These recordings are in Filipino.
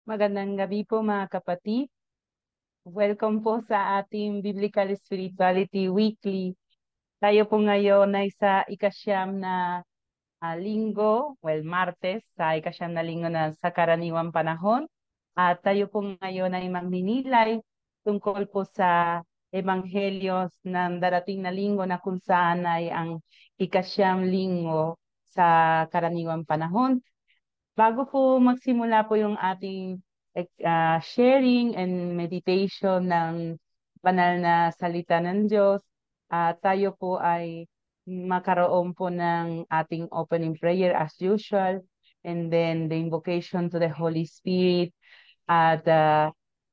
Magandang gabi po mga kapatid. Welcome po sa ating Biblical Spirituality Weekly. Tayo po ngayon ay sa ikasyam na linggo, Martes, sa ikasyam na linggo na sa karaniwang panahon. At tayo po ngayon ay magninilay tungkol po sa Ebanghelyo ng darating na linggo na kung saan ay ang ikasyam linggo sa karaniwang panahon. Bago po magsimula po yung ating sharing and meditation ng banal na salita ng Diyos, tayo po ay makaroon po ng ating opening prayer as usual, and then the invocation to the Holy Spirit at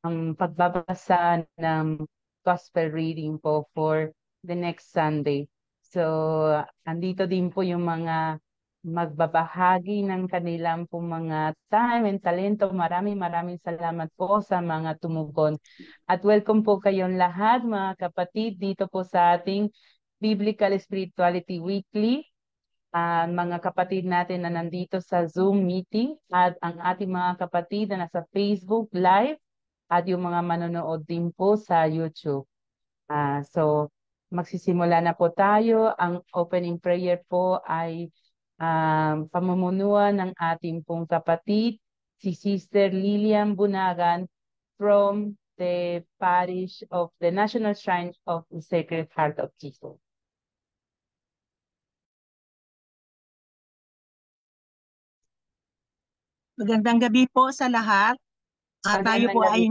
ang pagbabasa ng gospel reading po for the next Sunday. So, andito din po yung mga magbabahagi ng kanilang pong mga time and talento. Maraming salamat po sa mga tumugon. At welcome po kayong lahat mga kapatid dito po sa ating Biblical Spirituality Weekly. Mga kapatid natin na nandito sa Zoom meeting at ang ating mga kapatid na nasa Facebook Live at yung mga manonood din po sa YouTube. So, magsisimula na po tayo. Ang opening prayer po ay pamumunuan ng ating pong kapatid, si Sister Lilian Bunagan from the Parish of the National Shrine of the Sacred Heart of Jesus. Magandang gabi po sa lahat. Tayo po ay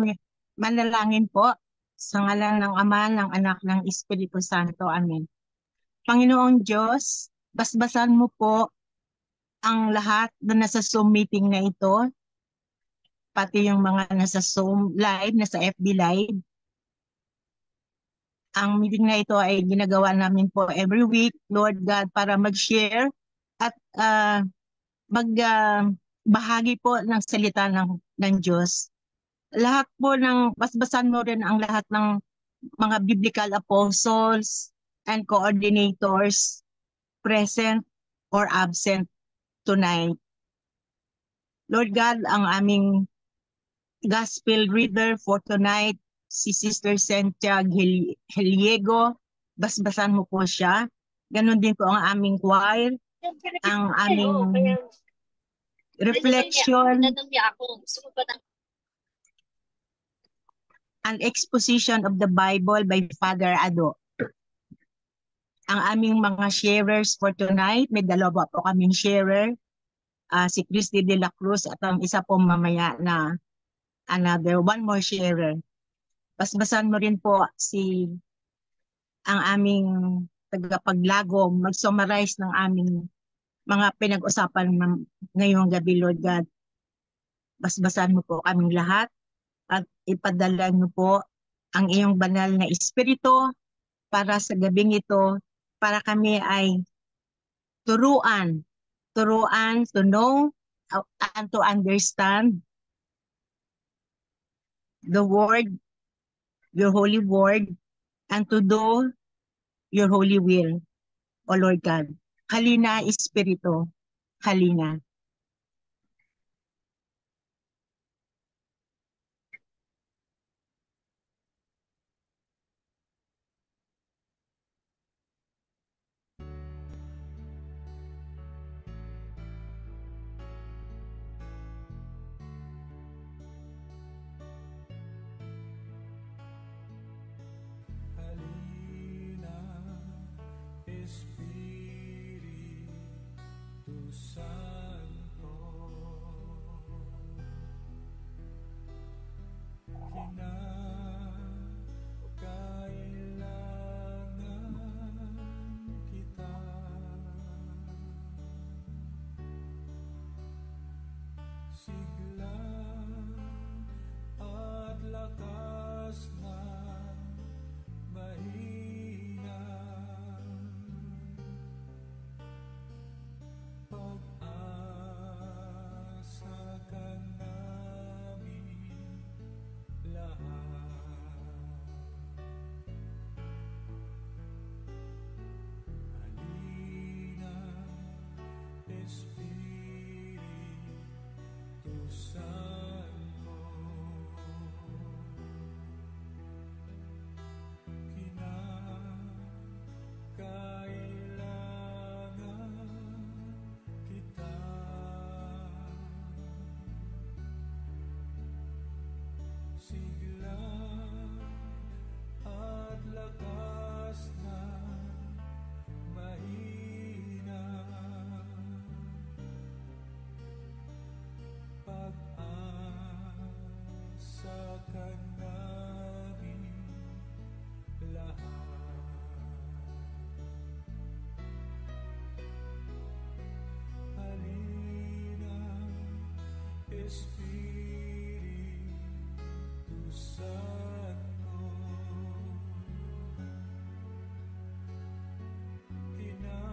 manalangin po sa ngalan ng Ama, ng Anak, ng Espiritu Santo. Amen. Panginoong Diyos, basbasan mo po ang lahat na nasa Zoom meeting na ito, pati yung mga nasa Zoom live, nasa FB live. Ang meeting na ito ay ginagawa namin po every week, Lord God, para mag-share at magbahagi po ng salita ng Diyos. Lahat po basbasan mo rin ang lahat ng mga biblical apostles and coordinators present or absent tonight. Lord God, ang aming gospel reader for tonight, si Sister Cynthia Heliego, basbasan mo po siya. Ganon din po ang aming choir, ang aming reflection, an exposition of the Bible by Father Ado. Ang aming mga sharers for tonight, may dalawa po kaming sharer, si Christy de la Cruz at ang isa po mamaya na one more sharer. Basbasan mo rin po ang aming tagapaglago, mag-summarize ng aming mga pinag-usapan ngayong gabi, Lord God. Basbasan mo po kaming lahat at ipadala mo po ang iyong banal na espiritu para sa gabing ito, para kami ay turuan to know and to understand the word, your holy word, and to do your holy will, O Lord God. Halina, Espiritu, halina. Espiritu Santo, kinakailangan kita, sigla at lakas na mahina, pag-asa ka namin lahat. Halina, Espiritu Santo. sigla at lakas na mahina. Pag-asa ka namin lahat. Halina, Espiritu Santo, kinakailangan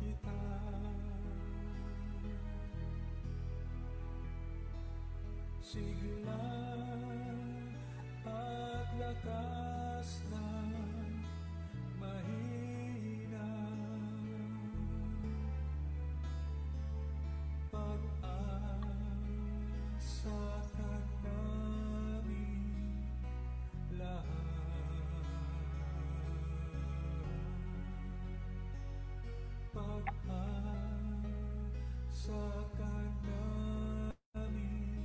kita. Sigla at lakas na mahina. Pag-asa ka namin lahat. Pag-asa ka namin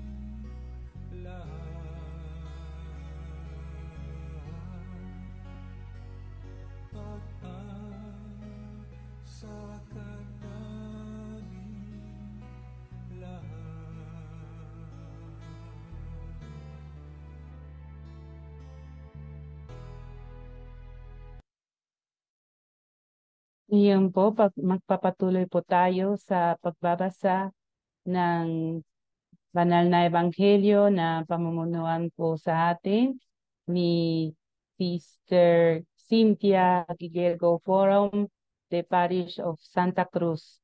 lahat. Pag-asa ka namin lahat. Iyon po, magpapatuloy po tayo sa pagbabasa ng banal na ebanghelyo na pamumunuan po sa atin ni Sister Cynthia Aguilera Forum, the Parish of Santa Cruz.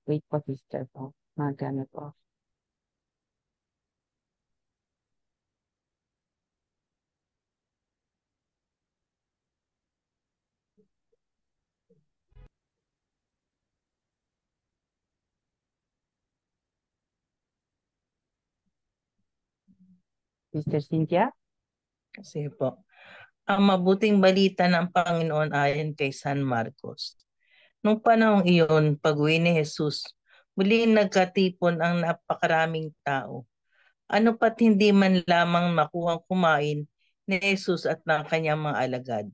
Wait po, Sister po. Magano po. Sister Cynthia? Kasi po, ang mabuting balita ng Panginoon ayon kay San Marcos. Nung panahong iyon, pag-uwi ni Jesus, muling nagkatipon ang napakaraming tao. Ano pat hindi man lamang makuhang kumain ni Jesus at ng kanyang mga alagad.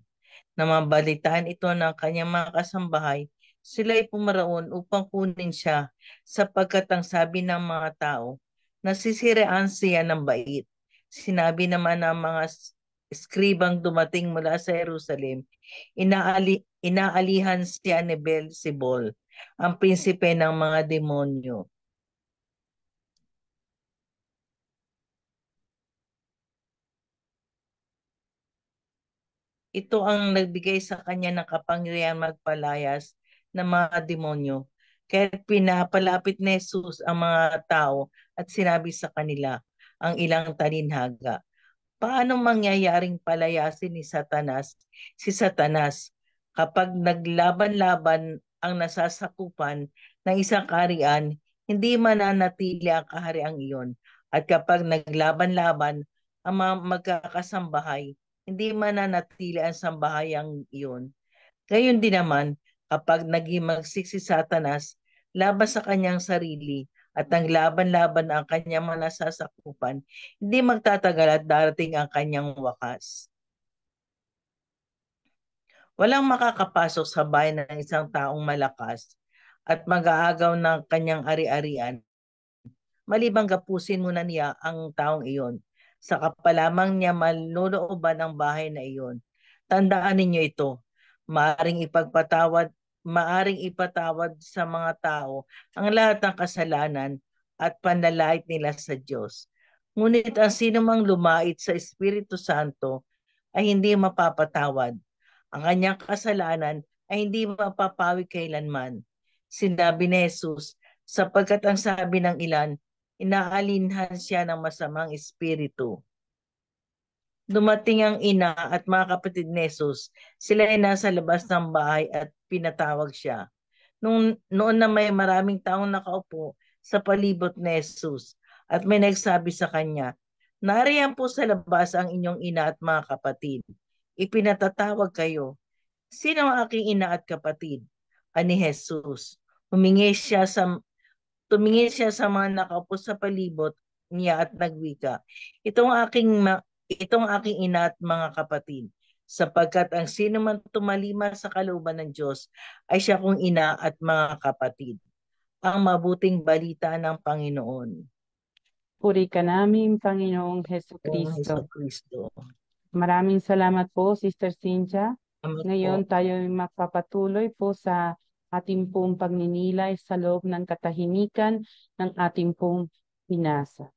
Na mabalitaan ito ng kanyang mga kasambahay, sila'y pumaraon upang kunin siya sapagkat ang sabi ng mga tao, nasisiraan siya ng bait. Sinabi naman ng mga eskribang dumating mula sa Jerusalem, inaalihan siya ni Beelzebul, ang prinsipe ng mga demonyo. Ito ang nagbigay sa kanya ng kapangyarihan magpalayas ng mga demonyo. Kaya pinapalapit ni Jesus ang mga tao at sinabi sa kanila ang ilang talinhaga. Paano mangyayaring palayasin ni Satanas si Satanas kapag naglaban-laban ang nasasakupan ng isang kaharian, hindi mananatili ang kahariang iyon. At kapag naglaban-laban ang mga magkakasambahay, hindi mananatili ang sambahayang iyon. Gayon din naman, kapag naging magsik si Satanas laban sa kanyang sarili at ang laban-laban ang kanyang mga nasasakupan, hindi magtatagal at darating ang kanyang wakas. Walang makakapasok sa bayan ng isang taong malakas at mag-aagaw ng kanyang ari-arian, malibang gapusin muna niya ang taong iyon. Saka pa lamang niya malulooban ang bahay na iyon. Tandaan ninyo ito, maaring ipatawad sa mga tao ang lahat ng kasalanan at panlalait nila sa Diyos. Ngunit ang sinumang lumait sa Espiritu Santo ay hindi mapapatawad. Ang kanyang kasalanan ay hindi mapapawi kailanman. Sinabi ni Jesus, sapagkat ang sabi ng ilan, inaalinhan siya ng masamang espiritu. Dumating ang ina at mga kapatid ni Jesus. Sila ay nasa labas ng bahay at pinatawag siya. Noon na may maraming taong nakaupo sa palibot ni Jesus at may nagsabi sa kanya, nariyan po sa labas ang inyong ina at mga kapatid. Ipinatatawag kayo. Sino ang aking ina at kapatid? Ani Jesus. Humingi siya sa Tumingin siya sa mga nakaupo sa palibot niya at nagwika, itong aking ina at mga kapatid, sapagkat ang sino man tumalima sa kalooban ng Diyos ay siya kong ina at mga kapatid. Ang mabuting balita ng Panginoon. Puri ka namin, Panginoong Kung Hesukristo. Kristo. Maraming salamat po, Sister Cynthia. Salamat Ngayon po. tayo ay magpapatuloy po sa ating pong pagninilay sa loob ng katahimikan ng ating pong binasa.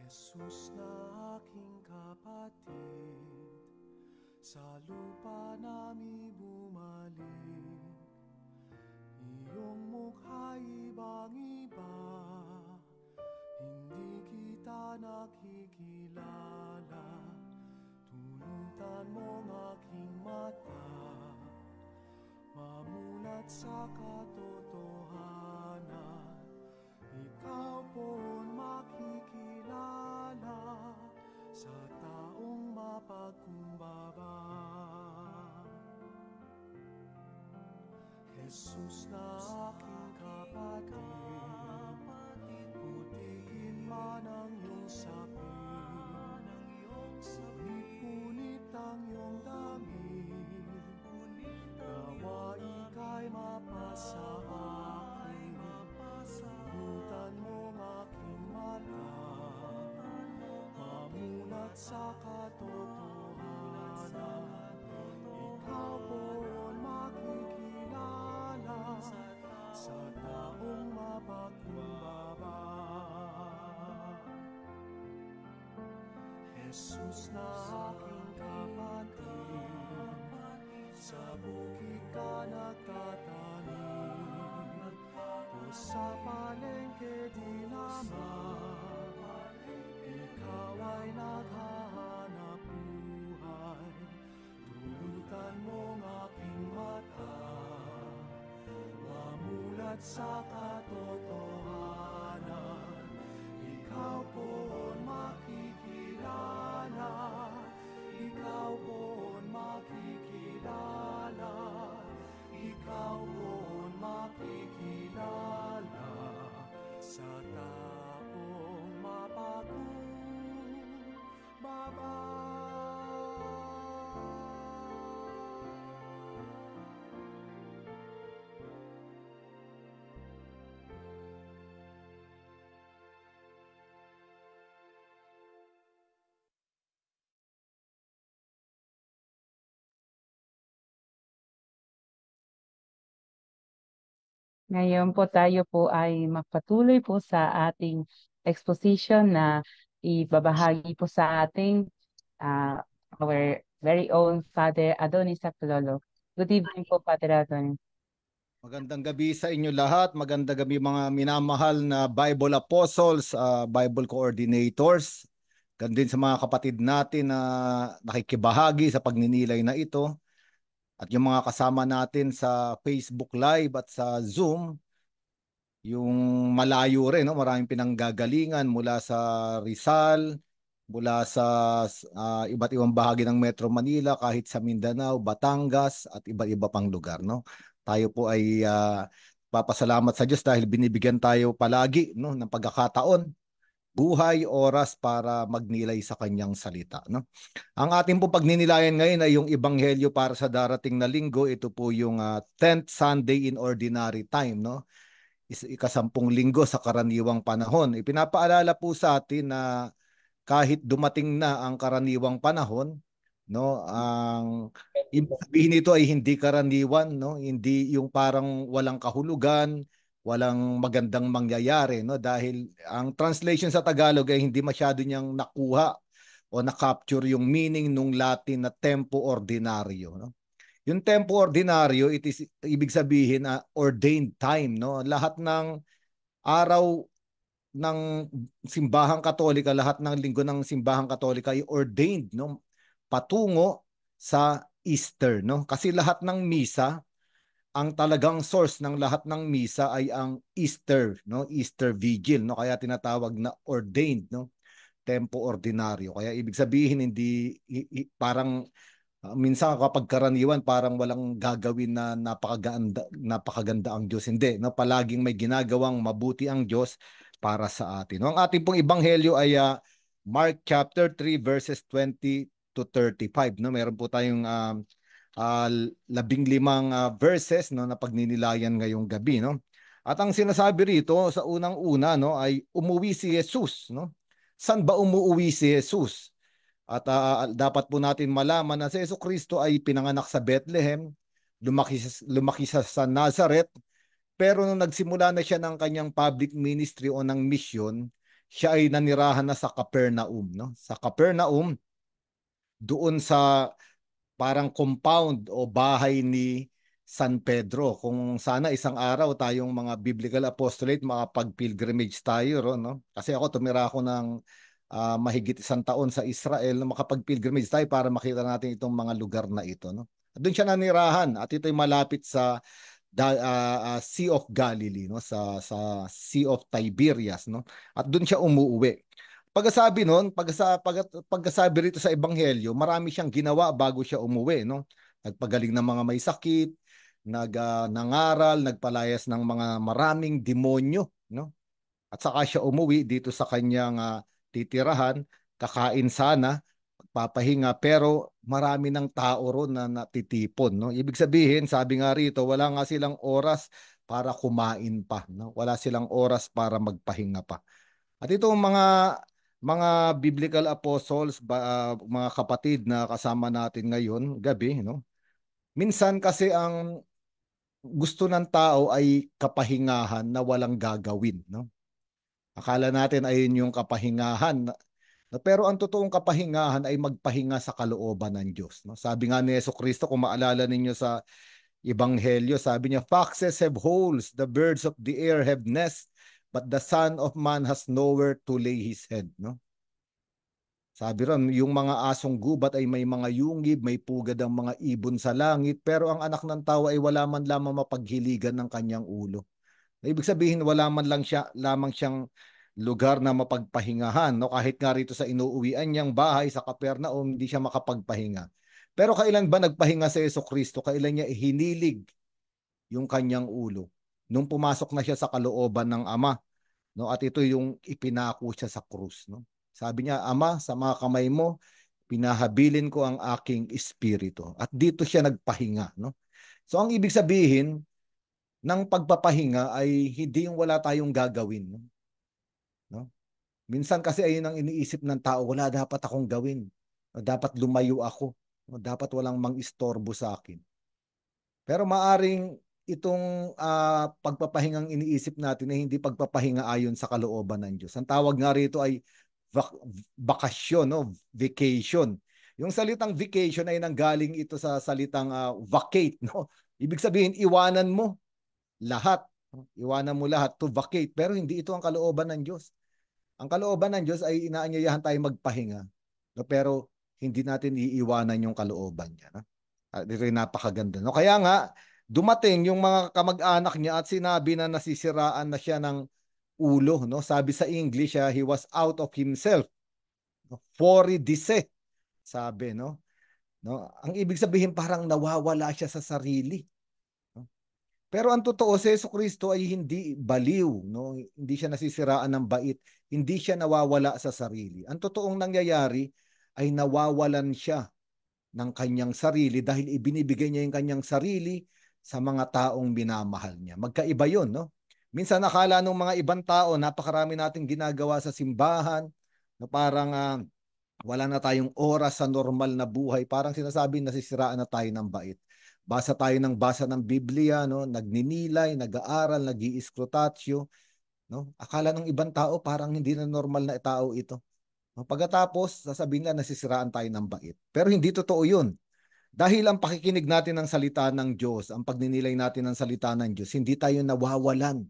Jesus na aking kapatid, sa lupa nami bumalik. Iyong mukha'y ibang-iba, hindi kita nakikilala. Tulutan mong aking mata, mamulat sa katotohanan. Ikaw po'y makikilala sa taong mapagkumbaba. Jesus na aking kapatid, putikin man ang iyong sapin, punit ang iyong damit, nawa ika'y mapasa akin. Tulutan mong aking mata, mamulat sa katotohanan. Ikaw po'y makikilala sa taong mapagkumbaba. Jesus na aking kapatid, sa bukid ka nagtatanim, o sa palengke di naman, ikaw ay naghahanap buhay. Tulutan mong aking mata, mamulat sa katotohanan. Ikaw po'y makikilala, ikaw po'y makikilala, ikaw po'y makikilala sa taong mapagkumbaba. Ngayon po tayo po ay magpatuloy po sa ating exposition na ibabahagi po sa ating our very own Father Adonis Saclolo. Good evening po, Father Adonis. Magandang gabi sa inyo lahat. Magandang gabi mga minamahal na Bible Apostles, Bible Coordinators. Ganun din sa mga kapatid natin na nakikibahagi sa pagninilay na ito. At yung mga kasama natin sa Facebook Live at sa Zoom, yung malayo rin, no? Maraming pinanggagalingan mula sa Rizal, mula sa iba't ibang bahagi ng Metro Manila, kahit sa Mindanao, Batangas at iba't iba pang lugar, no? Tayo po ay papasalamat sa Diyos dahil binibigyan tayo palagi, no, ng pagkakataon, buhay, oras para magnilay sa kanyang salita, no? Ang ating po pagninilayan ngayon ay yung ebanghelyo para sa darating na linggo. Ito po yung 10th Sunday in Ordinary Time, no? Ikasampung linggo sa karaniwang panahon. Ipinapaalala po sa atin na kahit dumating na ang karaniwang panahon, no, ang ibig sabihin nito ay hindi karaniwan, no, hindi yung parang walang kahulugan, walang magandang mangyayari, no, dahil ang translation sa Tagalog ay hindi masyado niyang nakuha o na-capture yung meaning nung Latin na tempo ordinaryo, no. Yung tempo ordinaryo, ibig sabihin ordained time, no. Lahat ng araw ng simbahang Katolika, lahat ng linggo ng simbahang Katolika ay ordained, no, patungo sa Easter, no. Kasi lahat ng misa ang talagang source ng lahat ng misa ay ang Easter, no? Easter Vigil, no? Kaya tinatawag na ordained, no? Tempo ordinaryo. Kaya ibig sabihin hindi parang minsan kapag karaniwan parang walang gagawin na napakaganda ang Diyos. Hindi, no? Palaging may ginagawang mabuti ang Diyos para sa atin. No? Ang ating pong ebanghelyo ay Mark chapter 3 verses 20 to 35, no? Meron po tayong 15 verses, no, na pagninilayan ngayong gabi, no? At ang sinasabi rito sa unang-una, no, ay umuwi si Jesus, no? Saan ba umuwi si Jesus? At dapat po natin malaman na si Jesucristo ay pinanganak sa Bethlehem, lumaki sa Nazareth, pero nung nagsimula na siya ng kanyang public ministry o ng mission, siya ay nanirahan na sa Capernaum, no? Sa Capernaum, doon sa parang compound o bahay ni San Pedro. Kung sana isang araw tayong mga biblical apostolate makapag-pilgrimage tayo, no? Kasi ako tumira ako ng mahigit 1 taon sa Israel na makapag-pilgrimage tayo para makita natin itong mga lugar na ito, no? Doon siya nanirahan at ito ay malapit sa Sea of Galilee, no? Sa Sea of Tiberias, no? At doon siya umuwi. Pagkasabi noon, pagkasabi rito sa ebanghelyo, marami siyang ginawa bago siya umuwi, no? Nagpagaling ng mga may sakit, nangaral, nagpalayas ng mga maraming demonyo, no? At saka siya umuwi dito sa kanyang titirahan, kakain sana, magpapahinga, pero marami ng tao ron na natitipon, no? Ibig sabihin, sabi nga rito, wala nga silang oras para kumain pa, no? Wala silang oras para magpahinga pa. At itong mga biblical apostles, mga kapatid na kasama natin ngayon, gabi, no? Minsan kasi ang gusto ng tao ay kapahingahan na walang gagawin, no? Akala natin ayun yung kapahingahan, no? Pero ang totoong kapahingahan ay magpahinga sa kalooban ng Diyos, no? Sabi nga ni Jesucristo, kung maalala ninyo sa Ebanghelyo, sabi niya, foxes have holes, the birds of the air have nests, but the Son of Man has nowhere to lay his head, no? Sabi ron, yung mga asong gubat ay may mga yungib, may pugad ang mga ibon sa langit, pero ang anak ng tao ay wala man lamang mapaghiligan ng kanyang ulo. Ibig sabihin, wala man lang lamang siyang lugar na mapagpahingahan, no? Kahit nga rito sa inuuwian niyang bahay sa Capernaum, hindi siya makapagpahinga. Pero kailan ba nagpahinga si Jesucristo? Kailan niya hinilig yung kanyang ulo? Nung pumasok na siya sa kalooban ng Ama, no? At ito yung ipinako siya sa krus, no? Sabi niya, Ama, sa mga kamay mo, pinahabilin ko ang aking espiritu. At dito siya nagpahinga, no? So ang ibig sabihin ng pagpapahinga ay hindi yung wala tayong gagawin, no? Minsan kasi ayun ang iniisip ng tao, wala dapat akong gawin. Dapat lumayo ako. Dapat walang mang-istorbo sa akin. Pero maaring itong pagpapahingang iniisip natin ay hindi pagpapahinga ayon sa kalooban ng Diyos. Ang tawag nga rito ay bakasyon, no? Vacation. Yung salitang vacation ay nanggaling ito sa salitang vacate, no? Ibig sabihin, iwanan mo lahat. Iwanan mo lahat to vacate. Pero hindi ito ang kalooban ng Diyos. Ang kalooban ng Diyos ay inaanyayahan tayo magpahinga. No? Pero hindi natin iiwanan yung kalooban niya. No? Ito yung napakaganda. No? Kaya nga, dumating yung mga kamag-anak niya at sinabi na nasisiraan na siya ng ulo, no? Sabi sa English, he was out of himself. Fori dise, sabi, no? No? Ang ibig sabihin parang nawawala siya sa sarili. No? Pero ang totoo, si Jesucristo ay hindi baliw, no? Hindi siya nasisiraan ng bait, hindi siya nawawala sa sarili. Ang totoong nangyayari ay nawawalan siya ng kanyang sarili dahil ibinibigay niya yung kanyang sarili sa mga taong minamahal niya. Magkaiba yun, no? Minsan nakala ng mga ibang tao, napakarami nating ginagawa sa simbahan, na parang wala na tayong oras sa normal na buhay. Parang sinasabi, nasisiraan na tayo ng bait. Basa tayo ng basa ng Biblia, no? Nagninilay, nag-aaral, nag-iiskrutatio. No? Akala ng ibang tao, parang hindi na normal na tao ito. No? Pagkatapos, sasabihin na nasisiraan tayo ng bait. Pero hindi totoo yun. Dahil ang pakikinig natin ng salita ng Diyos, ang pagninilay natin ng salita ng Diyos, hindi tayo nawawalan.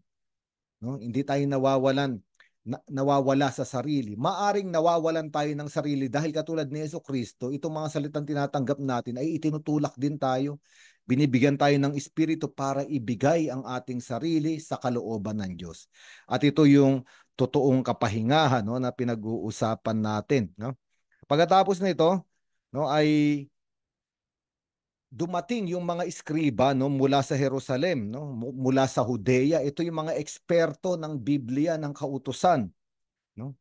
No? Hindi tayo nawawala sa sarili. Maaring nawawalan tayo ng sarili dahil katulad ni Jesucristo, itong mga salitang tinatanggap natin ay itinutulak din tayo. Binibigyan tayo ng Espiritu para ibigay ang ating sarili sa kalooban ng Diyos. At ito yung totoong kapahingahan, no, na pinag-uusapan natin, no. Pagkatapos nito, no, ay dumating yung mga eskriba, no, mula sa Jerusalem, no, mula sa Judea. Ito yung mga eksperto ng Biblia ng kautusan, no.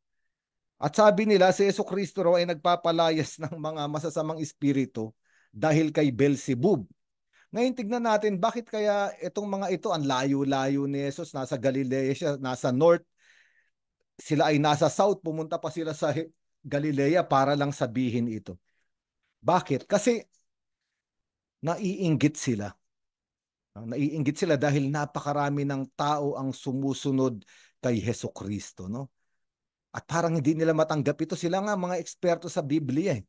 At sabi nila si Jesucristo raw ay nagpapalayas ng mga masasamang espiritu dahil kay Beelzebub. Ngayon tignan natin bakit kaya itong mga ito ang layo-layo ni Jesus, nasa Galilea siya, nasa north, sila ay nasa south, pumunta pa sila sa Galilea para lang sabihin ito. Bakit? Kasi naiinggit sila. Naiinggit sila dahil napakarami ng tao ang sumusunod kay Jesucristo, no? At parang hindi nila matanggap ito. Sila nga mga eksperto sa Biblia, eh.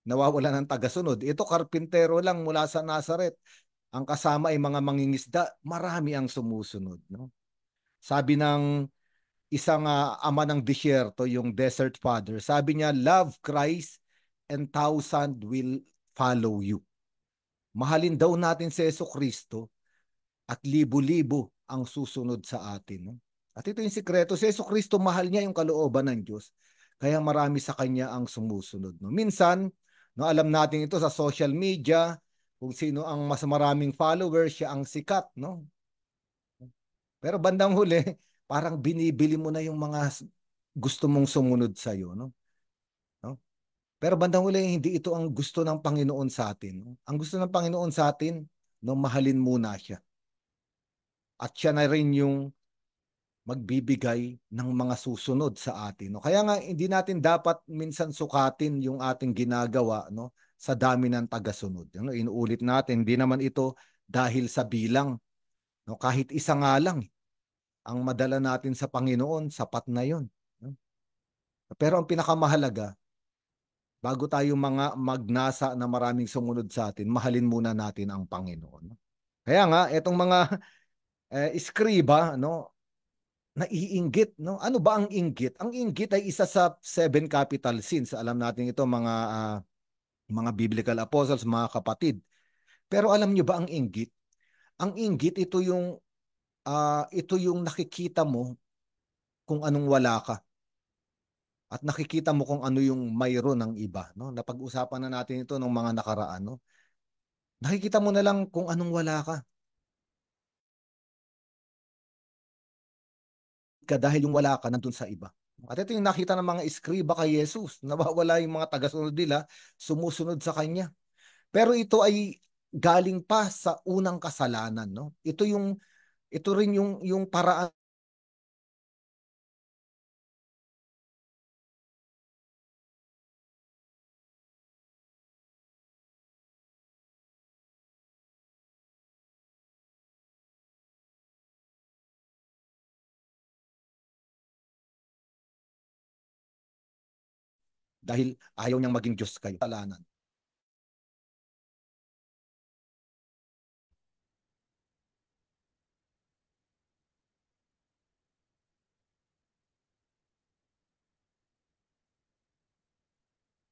Nawawala ng tagasunod. Ito karpintero lang mula sa Nazareth. Ang kasama ay mga mangingisda. Marami ang sumusunod, no? Sabi ng isang ama ng disyerto, yung Desert Father, sabi niya, love Christ and thousand will follow you. Mahalin daw natin si Jesucristo at libo-libo ang susunod sa atin, no? At ito yung sikreto, si Jesucristo mahal niya yung kalooban ng Diyos, kaya marami sa kanya ang sumusunod, no? Minsan, no, alam natin ito sa social media, kung sino ang mas maraming followers, siya ang sikat, no? Pero bandang huli, parang binibili mo na yung mga gusto mong sumunod sa iyo, no? No? Pero bandang huli, hindi ito ang gusto ng Panginoon sa atin, no? Ang gusto ng Panginoon sa atin, no, mahalin muna siya. At siya na rin yung magbibigay ng mga susunod sa atin, no? Kaya nga hindi natin dapat minsan sukatin yung ating ginagawa, no, sa dami ng tagasunod. No? Inuulit natin, hindi naman ito dahil sa bilang, no? Kahit isa nga lang ang madala natin sa Panginoon, sapat na 'yon, no? Pero ang pinakamahalaga, bago tayo mga magnasa na maraming sumunod sa atin, mahalin muna natin ang Panginoon, no? Kaya nga etong mga iskriba, no, naiinggit, no? Ano ba ang inggit? Ang inggit ay isa sa 7 capital sins. Alam natin ito mga biblical apostles, mga kapatid. Pero alam niyo ba ang inggit? Ang inggit ito yung nakikita mo kung anong wala ka. At nakikita mo kung ano yung mayroon ng iba, no? Napag-usapan na natin ito ng mga nakaraan, no? Nakikita mo na lang kung anong wala ka. Dahil yung wala ka nandun sa iba. At ito yung nakita ng mga iskriba kay Jesus. Nawawala yung mga tagasunod nila, sumusunod sa kanya. Pero ito ay galing pa sa unang kasalanan, no? Ito rin yung paraan dahil ayaw niyang maging Diyos kayo. Kasalanan.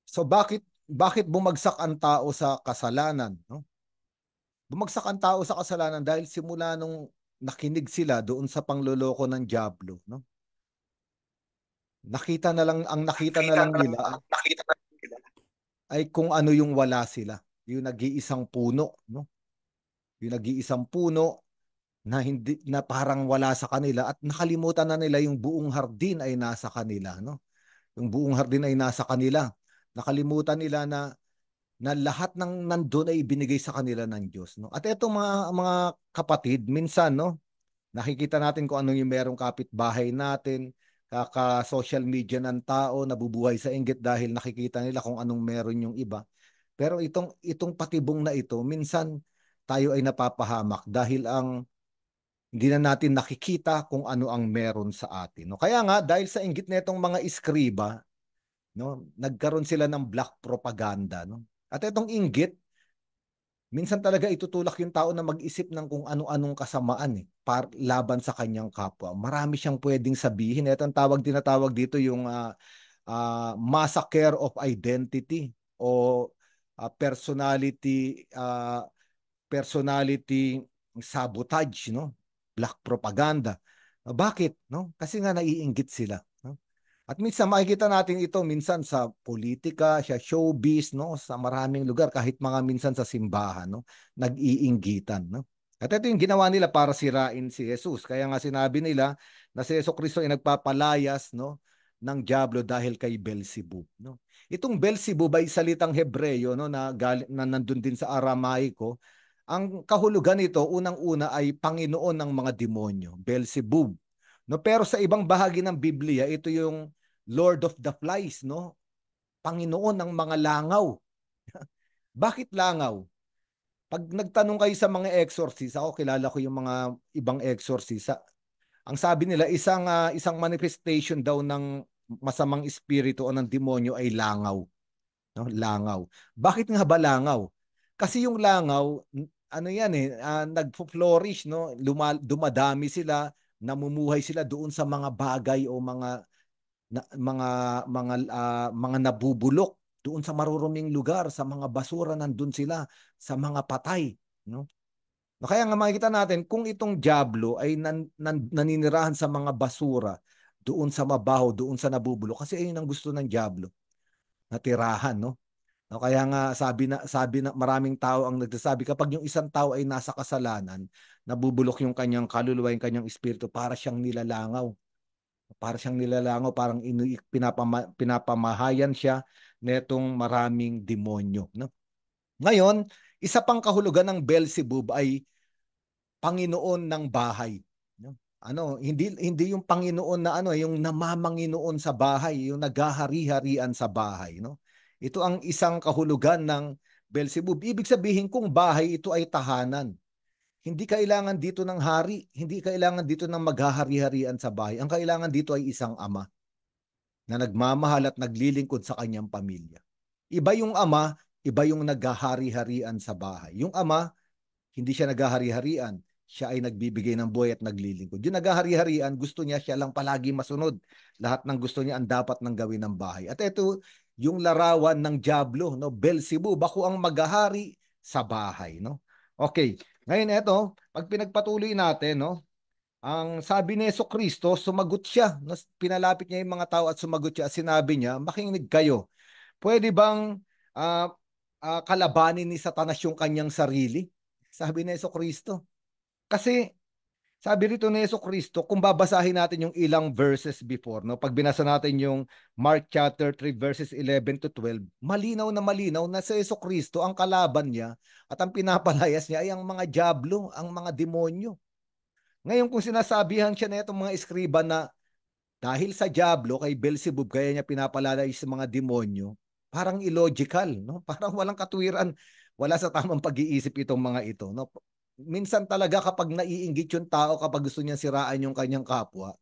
So bakit bumagsak ang tao sa kasalanan, no? Bumagsak ang tao sa kasalanan dahil simula nung nakinig sila doon sa pangloloko ng dyablo, no? Nakita na lang nila ay kung ano yung wala sila. Yung nag-iisang puno, no? Yung nag-iisang puno na hindi na parang wala sa kanila at nakalimutan na nila yung buong hardin ay nasa kanila, no? Yung buong hardin ay nasa kanila. Nakalimutan nila na lahat ng nandun ay ibinigay sa kanila ng Diyos, no? At etong mga kapatid, minsan, no, nakikita natin kung ano yung merong kapitbahay natin, kaka-social media ng tao, nabubuhay sa inggit dahil nakikita nila kung anong meron yung iba. Pero itong patibong na ito, minsan tayo ay napapahamak dahil hindi na natin nakikita kung ano ang meron sa atin, no? Kaya nga, dahil sa inggit na itong mga iskriba, no, nagkaroon sila ng black propaganda, no? At itong inggit, minsan talaga itutulak yung tao na mag-isip ng kung ano-anong kasamaan laban sa kanyang kapwa. Marami siyang pwedeng sabihin. Ito ang tinatawag dito yung massacre of identity o personality personality sabotage, no? Black propaganda. Bakit, no? Kasi nga naiinggit sila, no? At minsan makikita natin ito minsan sa politika, sa showbiz, no, sa maraming lugar, kahit mga minsan sa simbahan, no, nag-iinggitan, no. At ito yung ginawa nila para sirain si Jesus. Kaya nga sinabi nila na si Jesucristo ay nagpapalayas, no, ng diablo dahil kay Beelzebub, no. Itong Beelzebub ay salitang Hebreyo, no, na nandun din sa Aramaiko. Ang kahulugan nito unang-una ay Panginoon ng mga demonyo, Beelzebub. No, pero sa ibang bahagi ng Biblia, ito yung Lord of the Flies, no? Panginoon ng mga langaw. Bakit langaw? Pag nagtanong kayo sa mga exorcist, ako kilala ko yung mga ibang exorcist. Ang sabi nila, isang manifestation daw ng masamang espiritu o ng demonyo ay langaw. No? Langaw. Bakit nga ba langaw? Kasi yung langaw, ano yan nagfo-flourish, no? Dumadami sila, namumuhay sila doon sa mga bagay o mga nabubulok doon sa maruruming lugar, sa mga basura, nandun sila, sa mga patay, no? Kaya nga makikita natin kung itong diablo ay naninirahan sa mga basura, doon sa mabaho, doon sa nabubulok, kasi ayun ang gusto ng diablo, natirahan, no? Kaya nga sabi na maraming tao ang nagsasabi, kapag yung isang tao ay nasa kasalanan, nabubulok yung kanyang kaluluwa, yung kanyang espiritu, para siyang nilalangaw. Parang pinapamahayan siya netong maraming demonyo, no? Ngayon, isa pang kahulugan ng Beelzebub ay Panginoon ng bahay, no? Hindi yung Panginoon na yung namamanginoon sa bahay, yung naghahari-harian sa bahay, no? Ito ang isang kahulugan ng Beelzebub. Ibig sabihin, kung bahay, ito ay tahanan. Hindi kailangan dito ng hari, hindi kailangan dito ng maghahari-harian sa bahay. Ang kailangan dito ay isang ama na nagmamahal at naglilingkod sa kanyang pamilya. Iba yung ama, iba yung naghahari-harian sa bahay. Yung ama, hindi siya naghahari-harian. Siya ay nagbibigay ng buhay at naglilingkod. Yung naghahari-harian, gusto niya siya lang palagi masunod. Lahat ng gusto niya ang dapat nang gawin ng bahay. At ito, yung larawan ng diablo, no? Beelzebub, ako ang maghahari sa bahay, no? Okay. Ngayon ito, pag pinagpatuloy natin, no, ang sabi ni Jesucristo, sumagot siya. No, pinalapit niya yung mga tao at sumagot siya. Sinabi niya, makinig kayo. Pwede bang kalabanin ni Satanas yung kanyang sarili? Sabi ni Jesucristo. Kasi sabi rito ni Jesucristo, kung babasahin natin yung ilang verses before, no, pag binasa natin yung Mark chapter 3 verses 11 to 12, malinaw na sa Jesucristo ang kalaban niya at ang pinapalayas niya ay ang mga diablo, ang mga demonyo. Ngayon kung sinasabihan siya na itong mga eskriba na dahil sa diablo kay Beelzebub kaya niya pinapalayas sa mga demonyo, parang illogical, no? Parang walang katuwiran, wala sa tamang pag-iisip itong mga ito, no? Minsan talaga kapag naiinggit yung tao, kapag gusto niya siraan yung kanyang kapwa,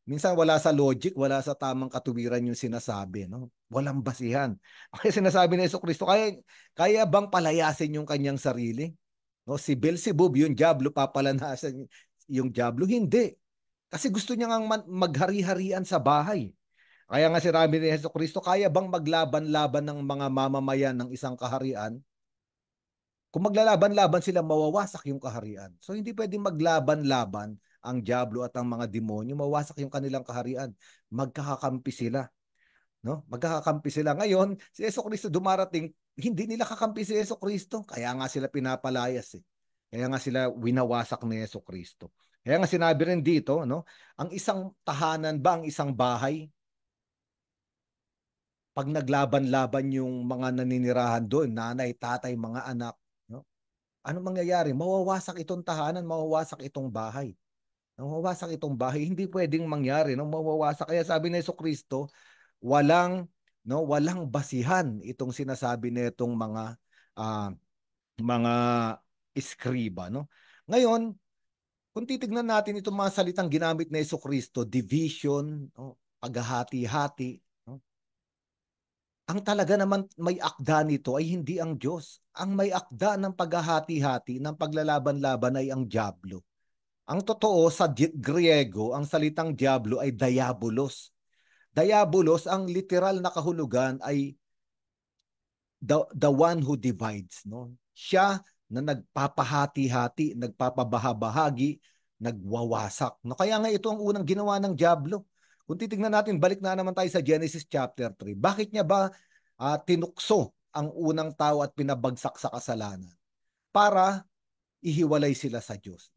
minsan wala sa logic, wala sa tamang katuwiran yung sinasabi, no? Walang basihan. Kaya sinasabi ni Jesucristo, kaya bang palayasin yung kanyang sarili? No, si Beelzebub, yung diablo, papalanasan yung diablo? Hindi. Kasi gusto niya nga maghari-harian sa bahay. Kaya nga sinabi ni Jesucristo, kaya bang maglaban-laban ng mga mamamayan ng isang kaharian? Kung maglalaban-laban sila, mawawasak yung kaharian. So hindi pwedeng maglaban-laban ang diablo at ang mga demonyo, mawasak yung kanilang kaharian. Magkakakampi sila, no? Magkakakampi sila. Ngayon, si Jesucristo dumarating, hindi nila kakampi si Jesucristo. Kaya nga sila pinapalayas, eh. Kaya nga sila winawasak ni Jesucristo. Kaya nga sinabi rin dito, no? Ang isang tahanan ba, ang isang bahay, pag naglaban-laban yung mga naninirahan doon, nanay, tatay, mga anak, ano mangyayari? Mawawasak itong tahanan, mawawasak itong bahay. Mawawasak itong bahay, hindi pwedeng mangyari, no? Mawawasak. Kaya sabi ni Jesucristo, walang basihan itong sinasabi nitong mga eskriba, no? Ngayon, kung titignan natin itong mga salitang ginamit ni Jesucristo, division, no? Paghahati-hati, no? Ang talaga naman may akda nito ay hindi ang Diyos. Ang may akda ng paghahati-hati, ng paglalaban-laban ay ang diablo. Ang totoo sa Griego, ang salitang diablo ay diabolos. Diabolos, ang literal na kahulugan ay the one who divides, no? Siya na nagpapahati-hati, nagpapabahabahagi, nagwawasak. No, kaya nga ito ang unang ginawa ng diablo. Kung titingnan natin, balik na naman tayo sa Genesis chapter 3. Bakit niya ba tinukso ang unang tao at pinabagsak sa kasalanan? Para ihiwalay sila sa Diyos.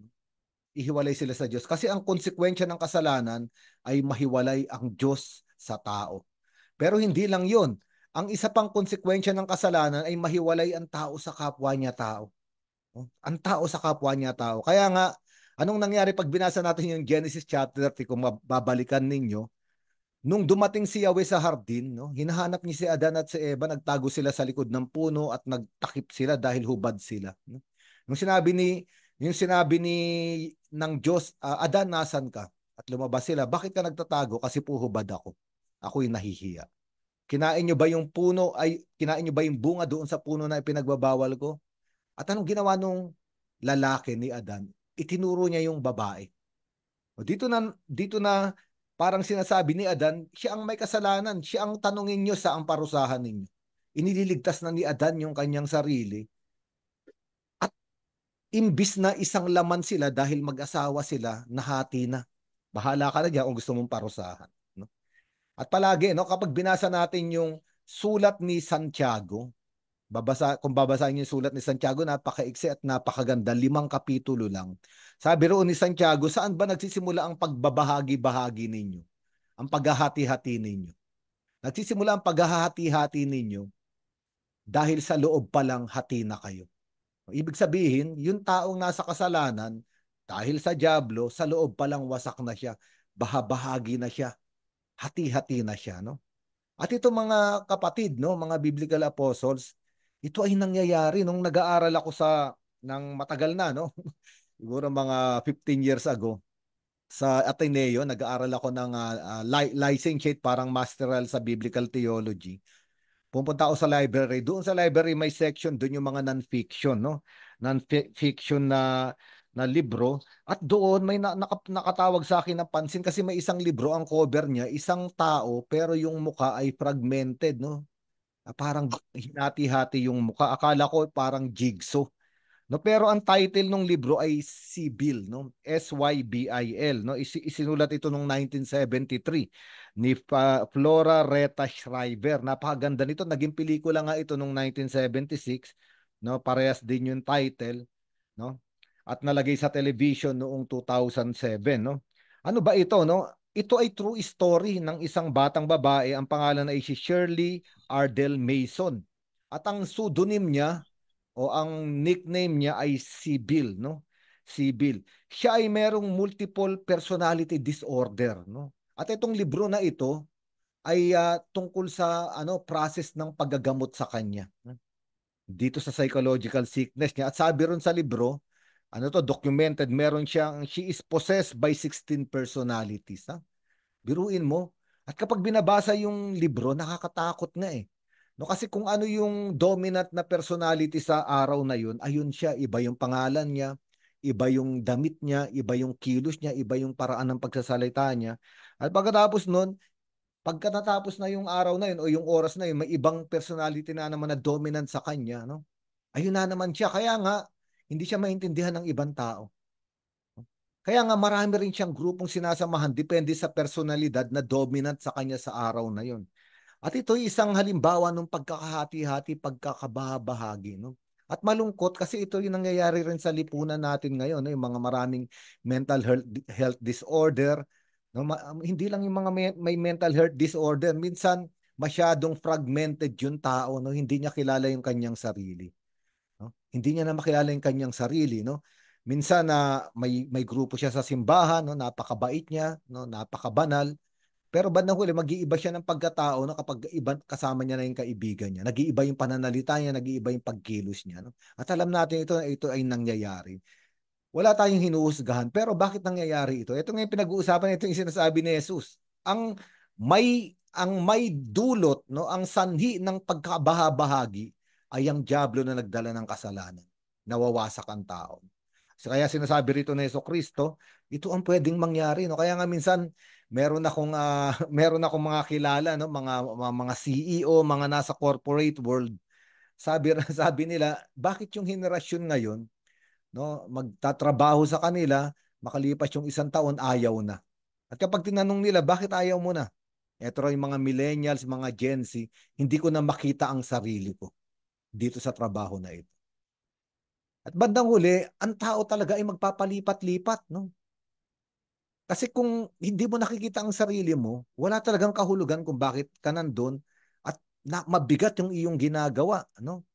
Ihiwalay sila sa Diyos. Kasi ang konsekwensya ng kasalanan ay mahiwalay ang Diyos sa tao. Pero hindi lang yon. Ang isa pang konsekwensya ng kasalanan ay mahiwalay ang tao sa kapwa niya tao. Ang tao sa kapwa niya tao. Kaya nga, anong nangyari pag binasa natin yung Genesis chapter 30, kung babalikan ninyo, nung dumating si Yahweh sa hardin, no, hinahanap niya si Adan at si Eva, nagtago sila sa likod ng puno at nagtakip sila dahil hubad sila. No? Yung sinabi ni ng Diyos, Adan, nasan ka? At lumabas sila, bakit ka nagtatago? Kasi po hubad ako. Ako'y nahihiya. Kinain niyo ba yung bunga doon sa puno na ipinagbabawal ko? At anong ginawa nung lalaki ni Adan? Itinuro niya yung babae. Dito na parang sinasabi ni Adan, siya ang may kasalanan, siya ang tanungin niyo sa ang parusahan ninyo. Iniligtas na ni Adan yung kanyang sarili. At imbis na isang laman sila dahil mag-asawa sila, nahati na. Bahala ka na dyan kung gusto mong parusahan. No? At palagi, no, kapag binasa natin yung sulat ni Santiago, kung babasahin niyo yung sulat ni Santiago, napakaiksi at napakaganda, 5 kapitulo lang. Sabi roon ni Santiago, saan ba nagsisimula ang pagbabahagi-bahagi ninyo? Ang paghahati-hati ninyo? Nagsisimula ang paghahati-hati ninyo dahil sa loob pa lang hati na kayo. Ibig sabihin, yung taong nasa kasalanan, dahil sa diablo, sa loob pa lang wasak na siya, bahagi na siya, hati-hati na siya. No? At ito mga kapatid, no, mga biblical apostles, ito ay nangyayari nung nag-aaral ako ng matagal na, no? Siguro mga 15 years ago sa Ateneo, nag-aaral ako ng licentiate, parang masteral sa biblical theology. Pupunta ako sa library. Doon sa library may section, doon yung mga non-fiction, no? Non-fiction na libro. At doon may nakatawag sa akin ng pansin kasi may isang libro, ang cover niya, isang tao pero yung mukha ay fragmented, no? Parang hinati-hati yung mukha. Akala ko parang jigsaw. No, pero ang title ng libro ay Sybil, no? Sybil, no? Isinulat ito noong 1973 ni Flora Reta Shriver. Napakaganda nito. Naging pelikula nga ito noong 1976, no? Parehas din yung title, no? At nalagay sa television noong 2007, no? Ano ba ito, no? Ito ay true story ng isang batang babae. Ang pangalan ay si Shirley Ardell Mason. At ang pseudonym niya o ang nickname niya ay Sybil, no? Sybil. Siya ay merong multiple personality disorder, no? At itong libro na ito ay tungkol sa process ng paggagamot sa kanya. Dito sa psychological sickness niya. At sabi ron sa libro, documented, she is possessed by 16 personalities. Ha? Biruin mo. At kapag binabasa yung libro, nakakatakot nga eh. No, kasi kung ano yung dominant na personality sa araw na yun, ayun siya, iba yung pangalan niya, iba yung damit niya, iba yung kilos niya, iba yung paraan ng pagsasalita niya. At pagkatapos nun, pagka natapos na yung araw na yun o yung oras na yun, may ibang personality na naman na dominant sa kanya. No? Ayun na naman siya. Kaya nga, hindi siya maintindihan ng ibang tao. Kaya nga marami rin siyang grupong sinasamahan depende sa personalidad na dominant sa kanya sa araw na yun. At ito ay isang halimbawa ng pagkakahati-hati, pagkakabahagi. No? At malungkot kasi ito yung nangyayari rin sa lipunan natin ngayon. No? Yung mga maraming mental health disorder. No? Hindi lang yung mga may mental health disorder. Minsan masyadong fragmented yung tao. No? Hindi niya kilala yung kanyang sarili. No? Hindi niya na makilala yung kanyang sarili. No? Minsan na may grupo siya sa simbahan. No? Napakabait niya. No? Napakabanal. Pero bandang huli, mag-iiba siya ng pagkatao no, kapag kasama niya na yung kaibigan niya. Nag-iiba yung pananalita niya, nag-iiba yung pagkilos niya. No? At alam natin ito ay nangyayari. Wala tayong hinuhusgahan. Pero bakit nangyayari ito? Ito nga yung pinag-uusapan, ito yung sinasabi ni Jesus. Ang may dulot, no, ang sanhi ng pagkabahabahagi ay ang diablo na nagdala ng kasalanan. Nawawasak ang tao. So, kaya sinasabi rito ni Jesucristo, ito ang pwedeng mangyari. No? Kaya nga minsan, meron akong mga kilala, no, mga CEO, mga nasa corporate world. sabi nila, bakit yung henerasyon ngayon, no, magtatrabaho sa kanila, makalipas yung 1 taon, ayaw na. At kapag tinanong nila, bakit ayaw mo na? Eto raw yung mga millennials, mga Gen Z, hindi ko na makita ang sarili ko dito sa trabaho na ito. At bandang huli, ang tao talaga ay magpapalipat-lipat, no? Kasi kung hindi mo nakikita ang sarili mo, wala talagang kahulugan kung bakit ka nandun at mabigat yung iyong ginagawa, no?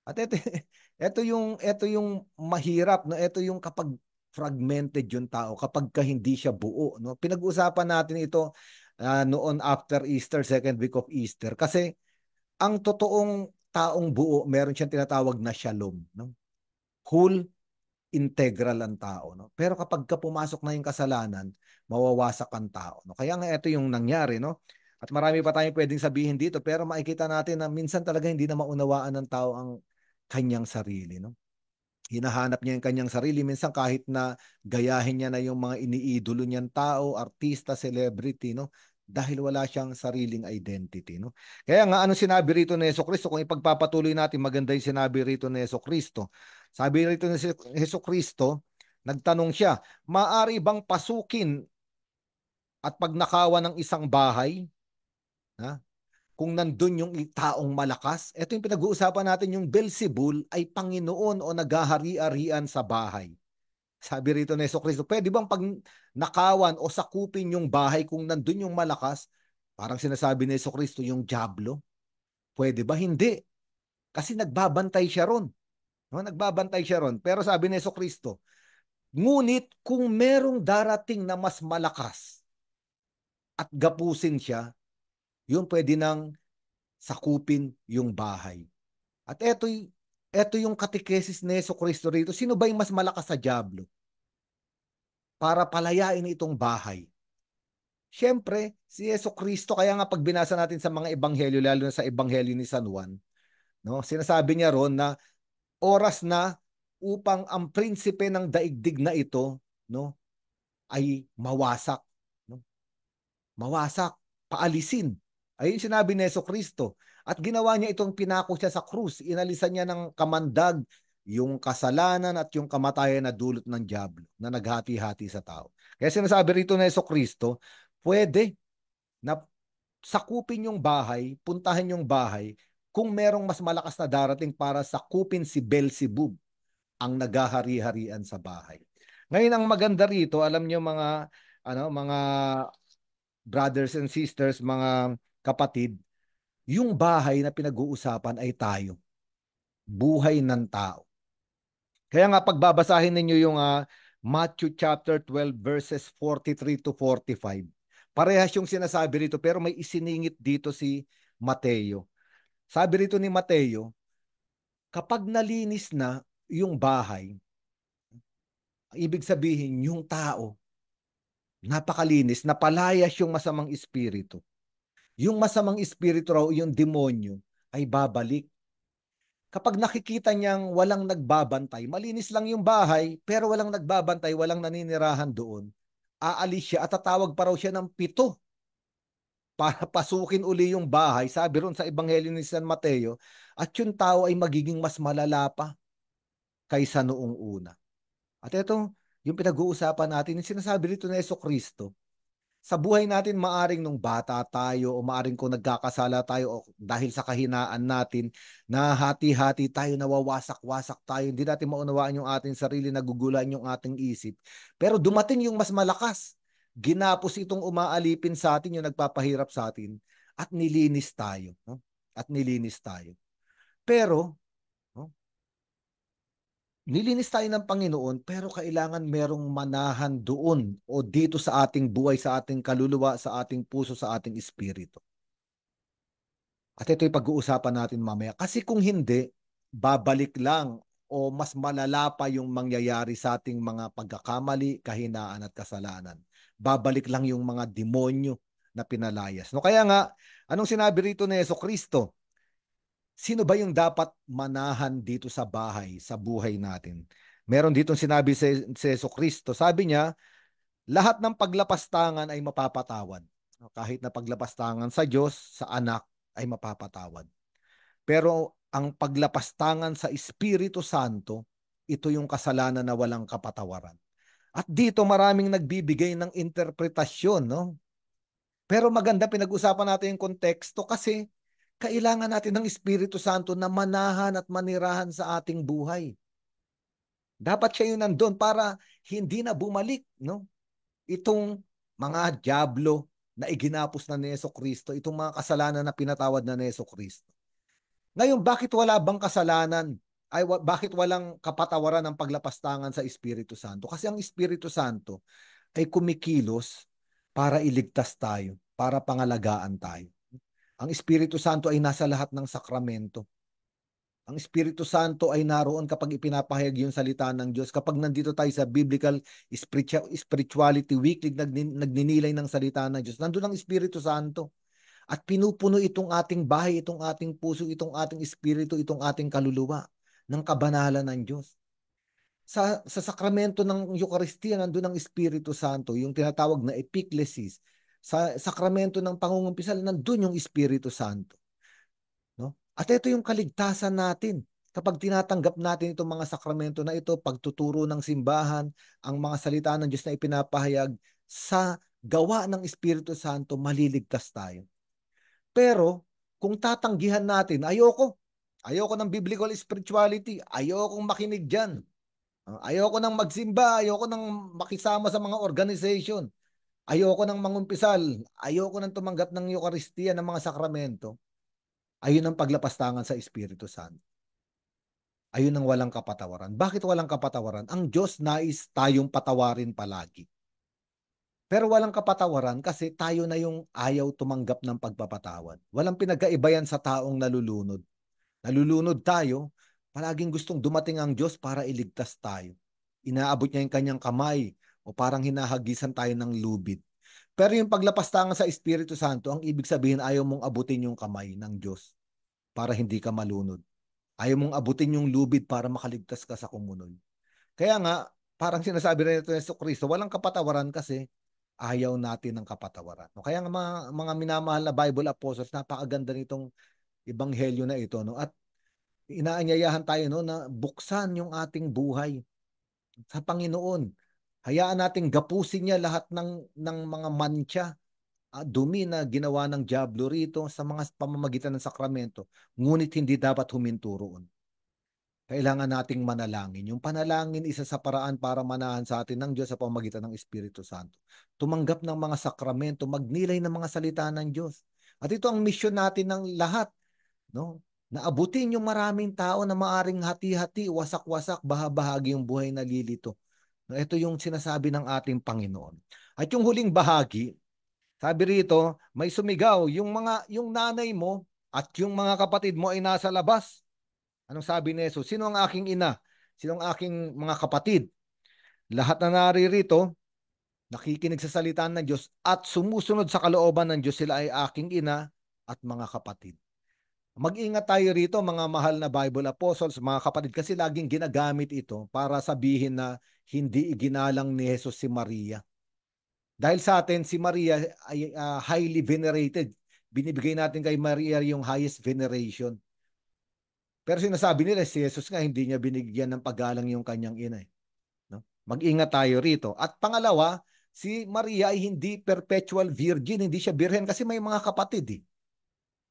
At ito yung mahirap, no? Ito yung kapag fragmented yung tao, kapag ka hindi siya buo, no? Pinag-usapan natin ito noon after Easter, second week of Easter. Kasi ang totoong taong buo, meron siyang tinatawag na shalom, no? Whole, integral ang tao, no? Pero kapag ka pumasok na yung kasalanan, mawawasak ang tao, no? Kaya nga ito yung nangyari, no? At marami pa tayong pwedeng sabihin dito, pero makikita natin na minsan talaga hindi na maunawaan ng tao ang kanyang sarili, no? Hinahanap niya yung kanyang sarili, minsan kahit na gayahin niya na yung mga iniidolo niyang tao, artista, celebrity, no? Dahil wala siyang sariling identity, no? Kaya nga, ano sinabi rito ni Jesucristo? Kung ipagpapatuloy natin, maganda yung sinabi rito ni Jesucristo. Sabi rito ni Jesucristo, nagtanong siya, maari bang pasukin at pagnakawan ng isang bahay? Ha? Kung nandun yung taong malakas, ito yung pinag-uusapan natin, yung Beelzebul ay Panginoon o naghahari-arian sa bahay. Sabi rito ni Jesucristo, pwede bang pag nakawan o sakupin yung bahay kung nandun yung malakas? Parang sinasabi ni Jesucristo, yung diablo. Pwede ba? Hindi. Kasi nagbabantay siya ron. No? Nagbabantay siya ron. Pero sabi ni Jesucristo, ngunit kung merong darating na mas malakas at gapusin siya, yun pwede nang sakupin yung bahay. At eto yung katekesis ni Jesucristo rito. Sino ba yung mas malakas sa diablo? Para palayain itong bahay. Siyempre, si Jesucristo, kaya nga pag binasa natin sa mga ebanghelyo, lalo na sa ebanghelyo ni San Juan, no, sinasabi niya ron na oras na upang ang prinsipe ng daigdig na ito, no, ay mawasak, no? Mawasak, paalisin. Ayun sinabi ni Jesucristo. At ginawa niya itong pinako siya sa krus. Inalisan niya ng kamandag yung kasalanan at yung kamatayan na dulot ng diablo na naghati-hati sa tao. Kaya sinasabi rito ni Jesucristo, pwede na sakupin yung bahay, puntahan yung bahay, kung merong mas malakas na darating para sakupin si Beelzebub, ang naghahari-harian sa bahay. Ngayon, ang maganda rito, alam niyo mga brothers and sisters, mga kapatid, yung bahay na pinag-uusapan ay tayo. Buhay ng tao. Kaya nga pagbabasahin ninyo yung Matthew chapter 12 verses 43 to 45. Parehas yung sinasabi rito pero may isiningit dito si Mateo. Sabi rito ni Mateo, kapag nalinis na yung bahay, ibig sabihin yung tao, napakalinis, napalayas yung masamang espiritu. Yung masamang espiritu raw, yung demonyo, ay babalik. Kapag nakikita niyang walang nagbabantay, malinis lang yung bahay, pero walang nagbabantay, walang naninirahan doon, aalis siya at tatawag pa raw siya ng 7 para pasukin uli yung bahay. Sabi ron sa Ebanghelyo ni San Mateo, at yung tao ay magiging mas malala pa kaysa noong una. At ito, yung pinag-uusapan natin, yung sinasabi rito na Jesucristo, sa buhay natin, maaring nung bata tayo o maaring kung nagkakasala tayo o dahil sa kahinaan natin, na hati-hati tayo, nawawasak-wasak tayo, hindi natin maunawaan yung ating sarili, nagugulan yung ating isip. Pero dumating yung mas malakas, ginapos itong umaalipin sa atin, yung nagpapahirap sa atin, at nilinis tayo. No? At nilinis tayo. Pero, no? Nilinis tayo ng Panginoon, pero kailangan merong manahan doon o dito sa ating buhay, sa ating kaluluwa, sa ating puso, sa ating espiritu. At ito'y pag-uusapan natin mamaya. Kasi kung hindi, babalik lang o mas malala pa yung mangyayari sa ating mga pagkakamali, kahinaan at kasalanan. Babalik lang yung mga demonyo na pinalayas. No, kaya nga, anong sinabi rito ni Jesucristo? Sino ba yung dapat manahan dito sa bahay, sa buhay natin? Meron ditong sinabi si Jesucristo. Sabi niya, lahat ng paglapastangan ay mapapatawad. Kahit na paglapastangan sa Diyos, sa anak, ay mapapatawad. Pero ang paglapastangan sa Espiritu Santo, ito yung kasalanan na walang kapatawaran. At dito maraming nagbibigay ng interpretasyon, no? Pero maganda pinag-usapan natin yung konteksto kasi kailangan natin ng Espiritu Santo na manahan at manirahan sa ating buhay. Dapat siya yun nandun para hindi na bumalik, no? Itong mga dyablo na iginapos na ni Jesucristo, itong mga kasalanan na pinatawad na ni Jesucristo. Ngayon, bakit wala bang kasalanan? Bakit walang kapatawaran ng paglapastangan sa Espiritu Santo? Kasi ang Espiritu Santo ay kumikilos para iligtas tayo, para pangalagaan tayo. Ang Espiritu Santo ay nasa lahat ng sakramento. Ang Espiritu Santo ay naroon kapag ipinapahayag yung salita ng Diyos. Kapag nandito tayo sa Biblical Spirituality Weekly, nagninilay ng salita ng Diyos, nandun ang Espiritu Santo. At pinupuno itong ating bahay, itong ating puso, itong ating espiritu, itong ating kaluluwa ng kabanalan ng Diyos. Sa sakramento ng Eucharistia, nandun ang Espiritu Santo, yung tinatawag na epiklesis. Sa sakramento ng pangungumpisal, nandun yung Espiritu Santo. No? At ito yung kaligtasan natin. Kapag tinatanggap natin itong mga sakramento na ito, pagtuturo ng simbahan, ang mga salita ng Diyos na ipinapahayag, sa gawa ng Espiritu Santo, maliligtas tayo. Pero, kung tatanggihan natin, ayoko ng biblical spirituality, ayokong makinig dyan, ayoko nang magsimba, ayoko nang makisama sa mga organization, ayoko nang mangumpisal, ayoko nang tumanggap ng Eucharistia, ng mga sakramento, ayun ang paglapastangan sa Espiritu Santo. Ayun ang walang kapatawaran. Bakit walang kapatawaran? Ang Diyos nais tayong patawarin palagi. Pero walang kapatawaran kasi tayo na yung ayaw tumanggap ng pagpapatawad. Walang pinagkaiba yan sa taong nalulunod. Nalulunod tayo, palaging gustong dumating ang Diyos para iligtas tayo. Inaabot niya yung kanyang kamay o parang hinahagisan tayo ng lubid. Pero yung paglapastangan sa Espiritu Santo, ang ibig sabihin ayaw mong abutin yung kamay ng Diyos para hindi ka malunod. Ayaw mong abutin yung lubid para makaligtas ka sa kumunol. Kaya nga, parang sinasabi rin ito ni Jesucristo, walang kapatawaran kasi ayaw natin ng kapatawaran. Kaya nga mga minamahal na Bible apostles, napakaganda nitong ebanghelyo na ito, no? At inaanyayahan tayo, no, na buksan yung ating buhay sa Panginoon. Hayaan nating gapusin niya lahat ng mga mantsa, dumi na ginawa ng dyablo rito sa mga pamamagitan ng sakramento. Ngunit hindi dapat huminto roon. Kailangan nating manalangin. Yung panalangin, isa sa paraan para manahan sa atin ng Diyos sa pamamagitan ng Espiritu Santo. Tumanggap ng mga sakramento, magnilay ng mga salita ng Diyos. At ito ang misyon natin ng lahat, no? Naabutin yung maraming tao na maaring hati-hati, wasak-wasak, bahagi yung buhay na lilito. No, ito yung sinasabi ng ating Panginoon. At yung huling bahagi, sabi rito, may sumigaw, yung nanay mo at yung mga kapatid mo ay nasa labas. Anong sabi ni Jesus? Sino ang aking ina? Sino ang aking mga kapatid? Lahat na naririto, nakikinig sa salita ng Diyos at sumusunod sa kalooban ng Diyos, sila ay aking ina at mga kapatid. Mag-ingat tayo rito, mga mahal na Bible apostles, mga kapatid, kasi laging ginagamit ito para sabihin na hindi iginalang ni Jesus si Maria. Dahil sa atin, si Maria ay highly venerated. Binibigay natin kay Maria yung highest veneration. Pero sinasabi nila, si Jesus nga hindi niya binigyan ng paggalang yung kanyang ina. No? Mag-ingat tayo rito. At pangalawa, si Maria ay hindi perpetual virgin, hindi siya birhen kasi may mga kapatid.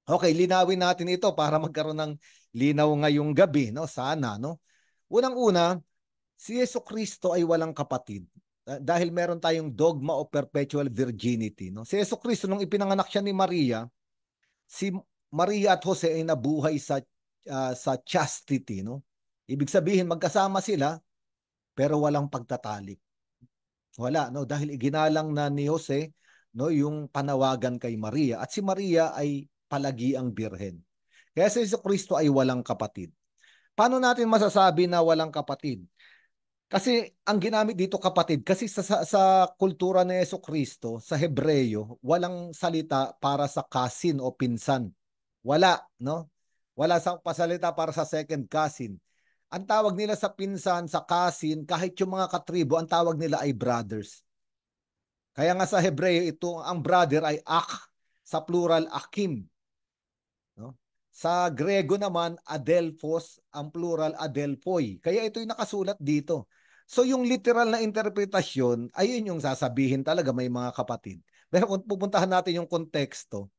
Okay, linawin natin ito para magkaroon ng linaw ngayong gabi, no? Sana, no? Unang-una, si Jesucristo ay walang kapatid. Dahil meron tayong dogma o perpetual virginity, no? Si Jesucristo, nung ipinanganak siya ni Maria, si Maria at Jose ay nabuhay sa chastity, no? Ibig sabihin magkasama sila pero walang pagtatalik. Wala, no? Dahil iginalang na ni Jose, no, yung panawagan kay Maria, at si Maria ay palagi ang birhen. Kaya si Jesucristo ay walang kapatid. Paano natin masasabi na walang kapatid? Kasi ang ginamit dito kapatid, kasi sa kultura ni Jesucristo, sa Hebreyo, walang salita para sa cousin o pinsan. Wala, no? Wala sa pasalita para sa second cousin. Ang tawag nila sa pinsan, sa cousin, kahit yung mga katribo, ang tawag nila ay brothers. Kaya nga sa Hebreo, ito ang brother ay akh, sa plural akim. No? Sa Grego naman, adelphos, ang plural adelphoi. Kaya ito'y nakasulat dito. So yung literal na interpretasyon, ayun yung sasabihin talaga may mga kapatid. Pero kung pupuntahan natin yung konteksto,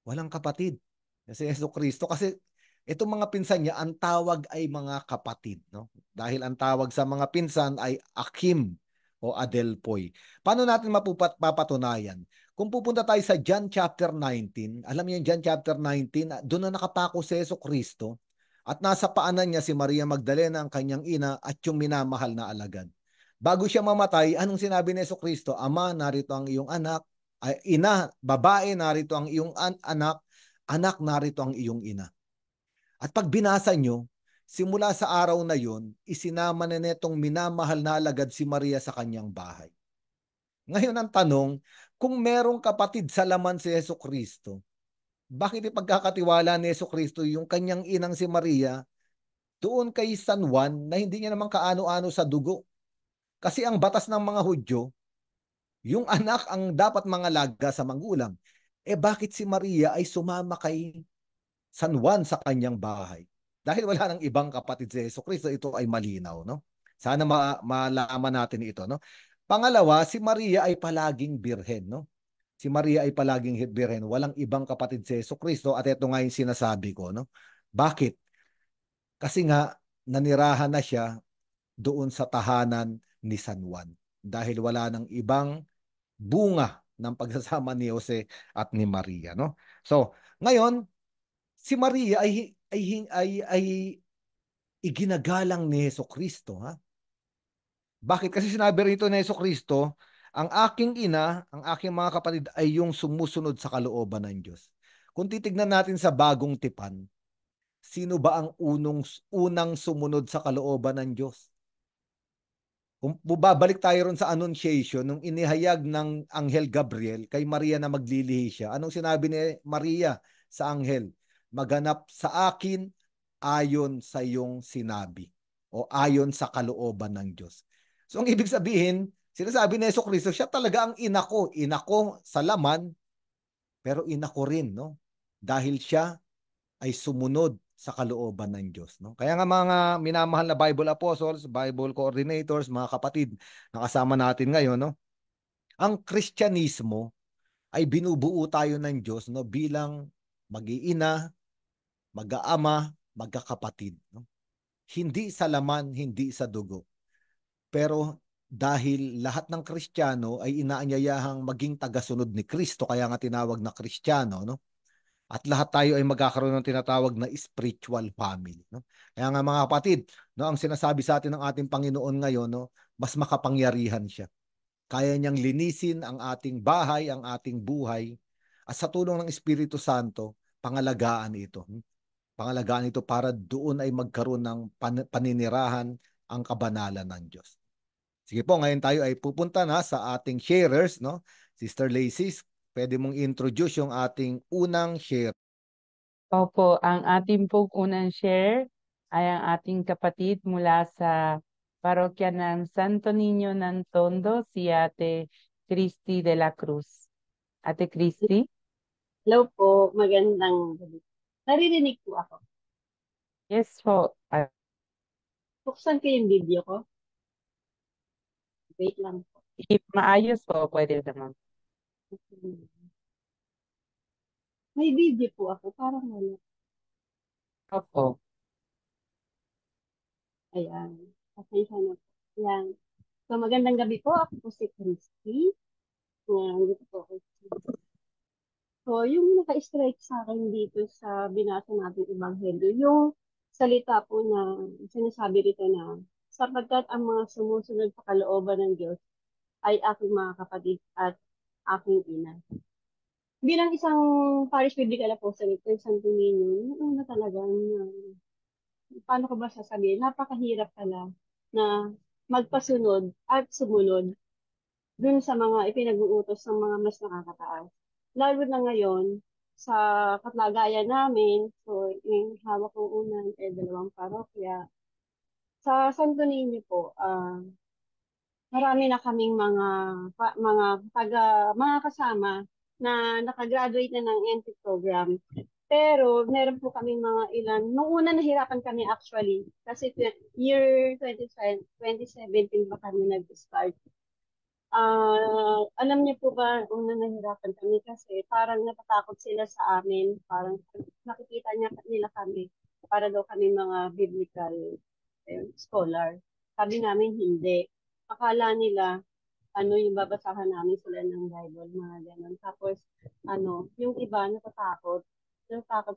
walang kapatid. Kasi Yesu Kristo, kasi itong mga pinsan niya, ang tawag ay mga kapatid. No? Dahil ang tawag sa mga pinsan ay akim o adelphoi. Paano natin mapapatunayan? Kung pupunta tayo sa John chapter 19, alam niyo yung John chapter 19, doon na nakapako si Yesu Kristo at nasa paanan niya si Maria Magdalena, ang kanyang ina at yung minamahal na alagad. Bago siya mamatay, anong sinabi ni Yesu Kristo? Ama, narito ang iyong anak. Ay, ina, babae, narito ang iyong anak. Anak, narito ang iyong ina. At pag binasa nyo, simula sa araw na yon, isinama na netong minamahal na alagad si Maria sa kanyang bahay. Ngayon ang tanong, kung merong kapatid sa laman si Yesu Kristo, bakit ipagkakatiwala ni Yesu Kristo yung kanyang inang si Maria doon kay San Juan na hindi niya naman kaano-ano sa dugo? Kasi ang batas ng mga Hudyo, yung anak ang dapat mangalaga sa magulang. Bakit si Maria ay sumama kay San Juan sa kanyang bahay? Dahil wala nang ibang kapatid si Yesu Kristo, ito ay malinaw, no? Sana malaman natin ito, no? Pangalawa, si Maria ay palaging birhen, no? Si Maria ay palaging birhen, walang ibang kapatid si Yesu Kristo at ito nga yung sinasabi ko, no? Bakit? Kasi nga nanirahan na siya doon sa tahanan ni San Juan dahil wala nang ibang bunga ng pagsasama ni Jose at ni Maria, no? So, ngayon si Maria ay iginagalang ni Jesucristo, ha? Bakit? Kasi sinabi rito ni Jesucristo, ang aking ina, ang aking mga kapatid ay yung sumusunod sa kalooban ng Diyos. Kung titignan natin sa bagong tipan, sino ba ang unang sumunod sa kalooban ng Diyos? Kung babalik tayo ron sa Annunciation, nung inihayag ng Anghel Gabriel kay Maria na maglilihi siya, anong sinabi ni Maria sa Anghel? Maganap sa akin ayon sa iyong sinabi o ayon sa kalooban ng Diyos. So ang ibig sabihin, sinasabi ni Jesucristo, siya talaga ang ina ko sa laman, pero ina ko rin, no? Dahil siya ay sumunod sa kalooban ng Diyos, no? Kaya nga mga minamahal na Bible apostles, Bible coordinators, mga kapatid na kasama natin ngayon, no? Ang Kristyanismo ay binubuo tayo ng Diyos, no, bilang mag-iina, mag-aama, magkakapatid, no? Hindi sa laman, hindi sa dugo. Pero dahil lahat ng Kristiyano ay inaanyayahang maging tagasunod ni Kristo, kaya nga tinawag na Kristiyano, no? At lahat tayo ay magkakaroon ng tinatawag na spiritual family, no? Kaya nga mga kapatid, no, ang sinasabi sa atin ng ating Panginoon ngayon, no, mas makapangyarihan siya. Kaya niyang linisin ang ating bahay, ang ating buhay, at sa tulong ng Espiritu Santo, pangalagaan ito. Pangalagaan ito para doon ay magkaroon ng paninirahan ang kabanalan ng Diyos. Sige po, ngayon tayo ay pupunta na sa ating sharers, no? Sister Lacey, pwede mong introduce yung ating unang share. Opo, ang ating pong unang share ay ang ating kapatid mula sa parokya ng Santo Niño ng Tondo, si Ate Christy de la Cruz. Ate Christy? Hello po, magandang gabi. Naririnig po ako. Yes po. Buksan ko yung video ko. Wait lang po. If maayos po, pwede naman. May video po ako, parang wala. Opo. Ayan. Pasensya na po. Ayan. So magandang gabi po. Ako po si Christy. Dito po ako. So yung naka-strike sa akin dito sa binasa natin Ebanghelyo, yung salita po na sinasabi rito na sapagkat ang mga sumusunod sa kalooban ng Diyos ay aking mga kapatid at aking ina. Bilang isang parish biblical apostolate ng Santo Niño, yung una talaga na, paano ko ba sasabihin, napakahirap pala na magpasunod at sumunod dun sa mga ipinag-uutos ng mga mas nakakataas. Lalo na ngayon, sa katlagayan namin, so yung hawak kong unang dalawang parokya. Sa Santo Niño po, marami na kaming mga kasama na nakagraduate na ng NT program. Pero meron po kaming mga ilan. Nung una nahirapan kami actually kasi year 2017 pa kami nag-start. Alam niyo po ba, una nahirapan kami kasi parang natatakot sila sa amin. Parang nakikita nila kami para daw kami mga biblical scholar. Sabi namin hindi. Akala nila yung babasahan namin sila ng Bible, mga ganun. Tapos, yung iba natatakot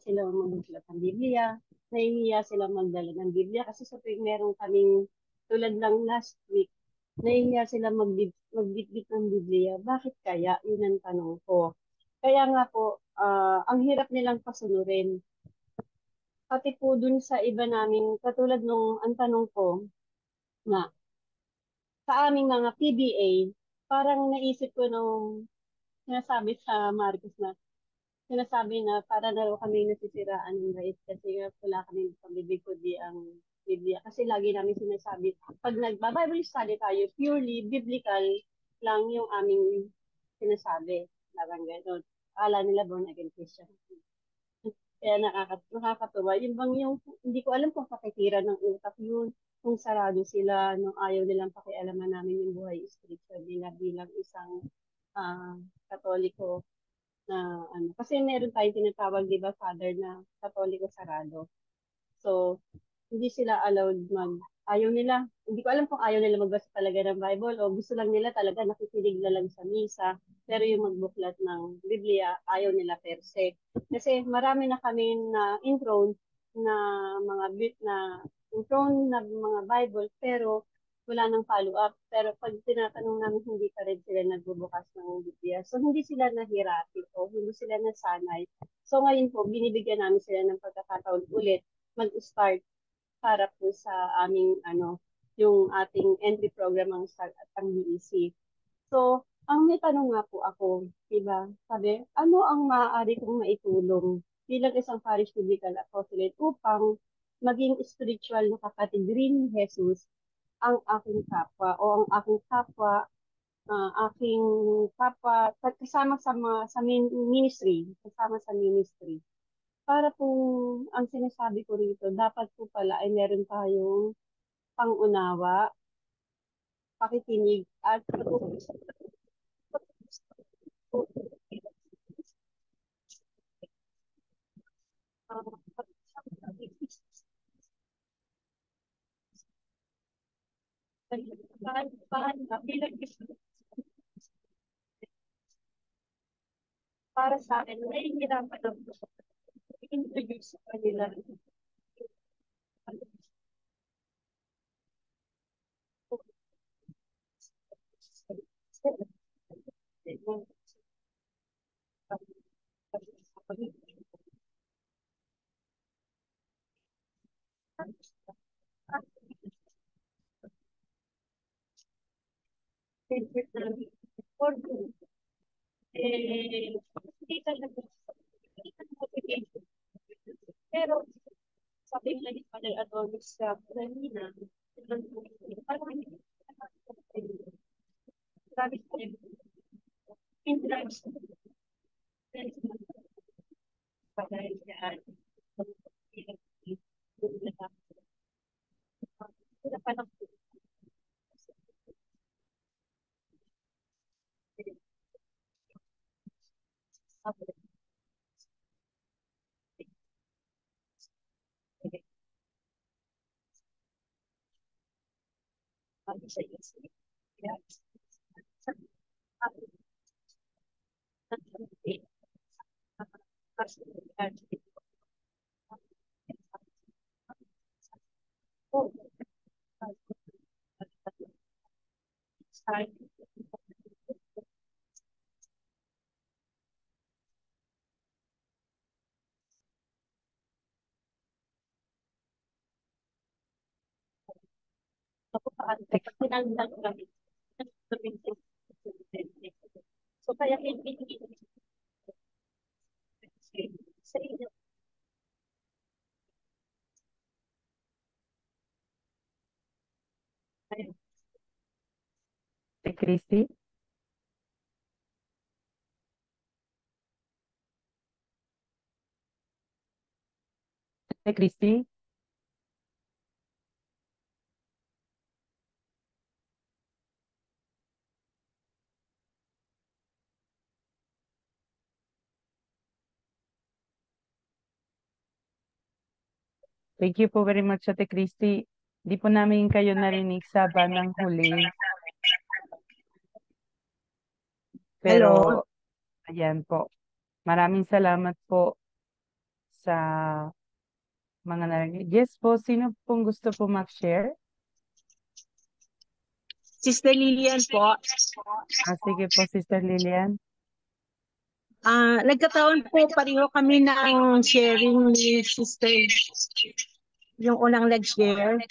sila magsulat ng Biblia, nahihiya sila magdala ng Biblia kasi sa tuwing meron kaming, tulad lang last week, nahihiya sila magbitbit ng Biblia. Bakit kaya? Yun ang tanong ko. Kaya nga po, ang hirap nilang pasunurin. Pati po dun sa iba namin, katulad nung ang tanong ko, na sa aming mga PBA, parang naisip ko nung sinasabi sa Marcos na sinasabi na para na raw kami nasisiraan ng guys kasi nga wala kami pambibig kundi ang Biblia. Kasi lagi namin sinasabi, pag nagba-Bible study tayo, purely biblical lang yung aming sinasabi. Parang gano'n. Akala nila born again Christian. Kaya nakakatuwa. Yung bang yung, hindi ko alam kung pakitira ng utak yun, kung sarado sila, nung ayaw nilang pakialaman namin yung buhay spiritual nila bilang isang ah, Katoliko na kasi meron tayong tinatawag, di ba, Father, na Katoliko sarado. So, hindi sila allowed ayaw nila. Hindi ko alam kung ayaw nila magbasa talaga ng Bible o gusto lang nila talaga nakikinig na lang sa misa. Pero yung magbuklat ng Biblia, ayaw nila per se. Kasi marami na kami na enthroned na mga Bible, pero wala nang follow-up. Pero pag tinatanong namin, hindi pa rin sila nagbubukas ng Biblia. So, hindi sila nahirati o hindi sila nasanay. So, ngayon po, binibigyan namin sila ng pagkakataon ulit mag-start para po sa aming yung ating entry program ang start at ang BEC. So, ang may tanong nga po ako, diba? Sabi, ano ang maaari kong maitulong bilang isang parish biblical apostolate upang maging spiritual na kapatid rin ni Jesus ang aking kapwa o ang aking kapwa kasama sa ministry, kasama sa ministry. Para po, ang sinasabi ko rito, dapat po pala ay meron tayong pangunawa, pakikinig, at para sa akin, nahihirapan ako introduce sa kanila. Or, hindi talaga motivation. Pero, sabi nga ni Father Adonis sa kanina, parang sabi ko, interest padahal yan. Sila pa lang so kaya hindi sa inyo. Si Christy? Ate Christy? Thank you po very much, Ate Christy. Di po namin kayo narinig sa bandang huli. Pero, ayan po. Maraming salamat po sa mga narinig. Yes po, sino pong gusto po mag-share? Sister Lilian po. Sige po, Sister Lilian. Nagkataon po pareho kami ng sharing ni Sister. Yung unang nag-share.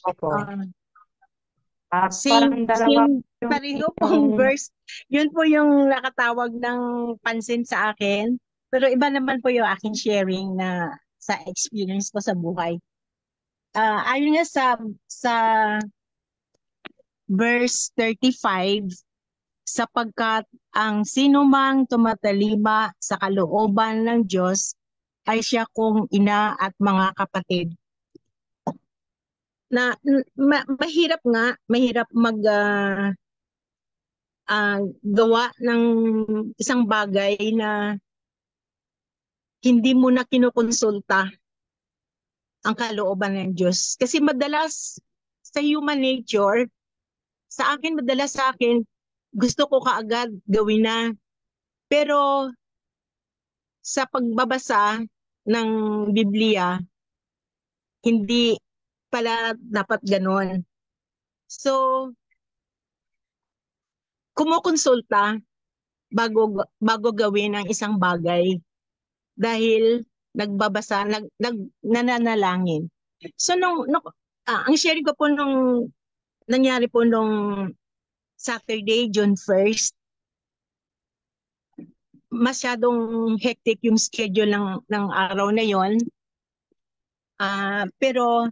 Opo. Same, Parang dalawa pareho pong verse. Yun po yung nakatawag ng pansin sa akin. Pero iba naman po yung aking sharing na sa experience ko sa buhay. Ayun nga sa verse 35, sapagkat ang sinumang tumatalima sa kalooban ng Diyos ay siya kong ina at mga kapatid. Na mahirap gawa ng isang bagay na hindi mo na kinukonsulta ang kalooban ng Diyos. Kasi madalas sa human nature, madalas sa akin, gusto ko kaagad gawin na. Pero sa pagbabasa ng Biblia, hindi pala dapat ganon. So, kumukonsulta bago gawin ang isang bagay dahil nagbabasa, nananalangin. So, ang sharing ko po nangyari po nung Saturday, June 1st, masyadong hectic yung schedule ng araw na yon. Pero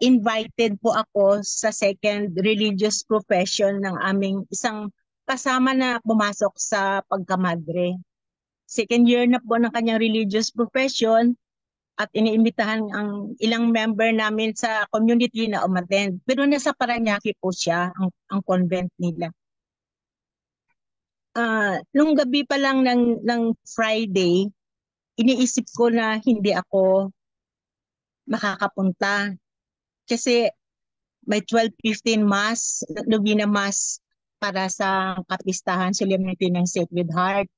invited po ako sa second religious profession ng aming isang kasama na pumasok sa pagkamadre. Second year na po ng kanyang religious profession at iniimbitahan ang ilang member namin sa community na umattend. Pero nasa Parañaque po siya, ang convent nila. Nung gabi pa lang ng Friday, iniisip ko na hindi ako makakapunta. Kasi may 12:15 Mass, Novena Mass para sa kapistahan, solemnity ng Sacred Heart.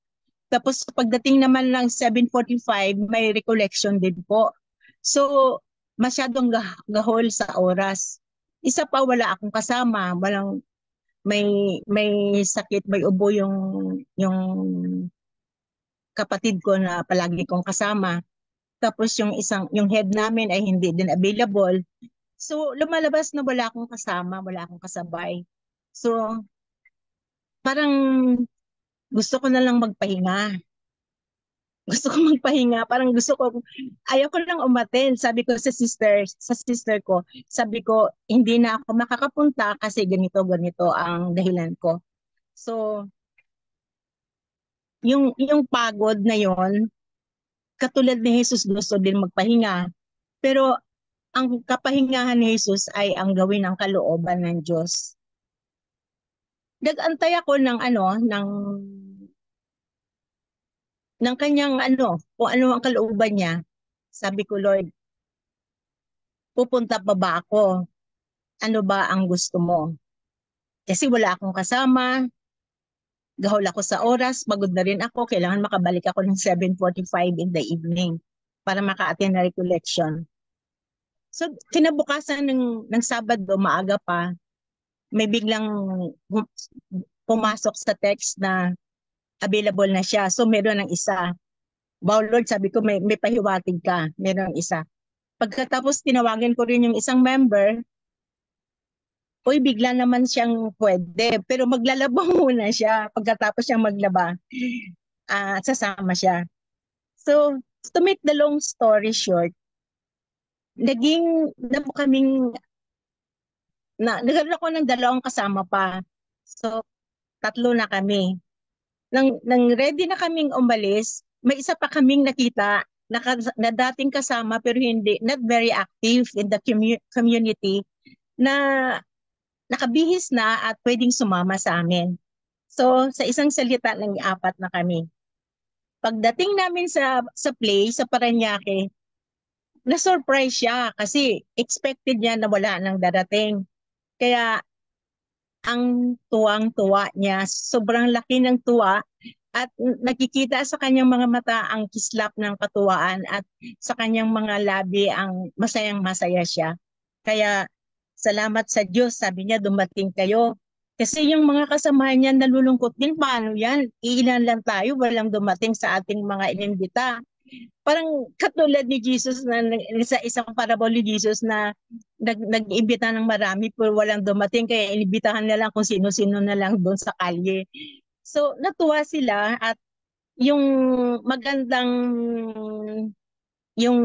Tapos pagdating naman ng 7:45, may recollection din po. So, masyadong gahol sa oras. Isa pa, wala akong kasama. May sakit, may ubo yung kapatid ko na palagi kong kasama. Tapos yung head namin ay hindi din available. So, lumalabas na wala akong kasama, wala akong kasabay. So, parang gusto ko na lang magpahinga. Ayaw ko lang umattend. Sabi ko sa sister ko, sabi ko, hindi na ako makakapunta kasi ganito ang dahilan ko. So, yung pagod na yon, katulad ni Jesus, gusto din magpahinga. Pero ang kapahingahan ni Jesus ay ang gawin ng kalooban ng Diyos. Nag-antay ako ng kanyang kung ano ang kalooban niya. Sabi ko, Lord, pupunta pa ba ako? Ano ba ang gusto mo? Kasi wala akong kasama, gahol ako sa oras, pagod na rin ako, kailangan makabalik ako ng 7:45 in the evening para maka-attend na recollection. So, kinabukasan ng Sabado, maaga pa, may biglang pumasok sa text na available na siya. So, meron ng isa. Wow, Lord, sabi ko, may pahiwatig ka. Meron ng isa. Pagkatapos, tinawagan ko rin yung isang member. Uy, bigla naman siyang pwede. Pero maglalaba muna siya. Pagkatapos siyang maglaba, sasama siya. So, to make the long story short, nagkaroon ako ng 2 kasama pa. So, 3 na kami. Nang ready na kaming umalis, may isa pa kaming nakita na dating kasama pero hindi, not very active in the community, na nakabihis na at pwedeng sumama sa amin. So, sa isang salita lang, 4 na kami. Pagdating namin sa place, sa Parañaque, na-surprise siya kasi expected niya na wala nang darating. Kaya ang tuwang-tuwa niya, sobrang laki ng tuwa at nakikita sa kanyang mga mata ang kislap ng katuwaan at sa kanyang mga labi ang masayang-masaya siya. Kaya salamat sa Diyos, sabi niya dumating kayo. Kasi yung mga kasamahan niya nalulungkot din, paano yan? Iilan lang tayo, walang dumating sa ating mga inimbita. Parang katulad ni Jesus na sa isang parable ni Jesus na nag-imbita ng marami pero walang dumating kaya inibitahan na lang kung sino-sino na lang doon sa kalye. So natuwa sila at yung magandang yung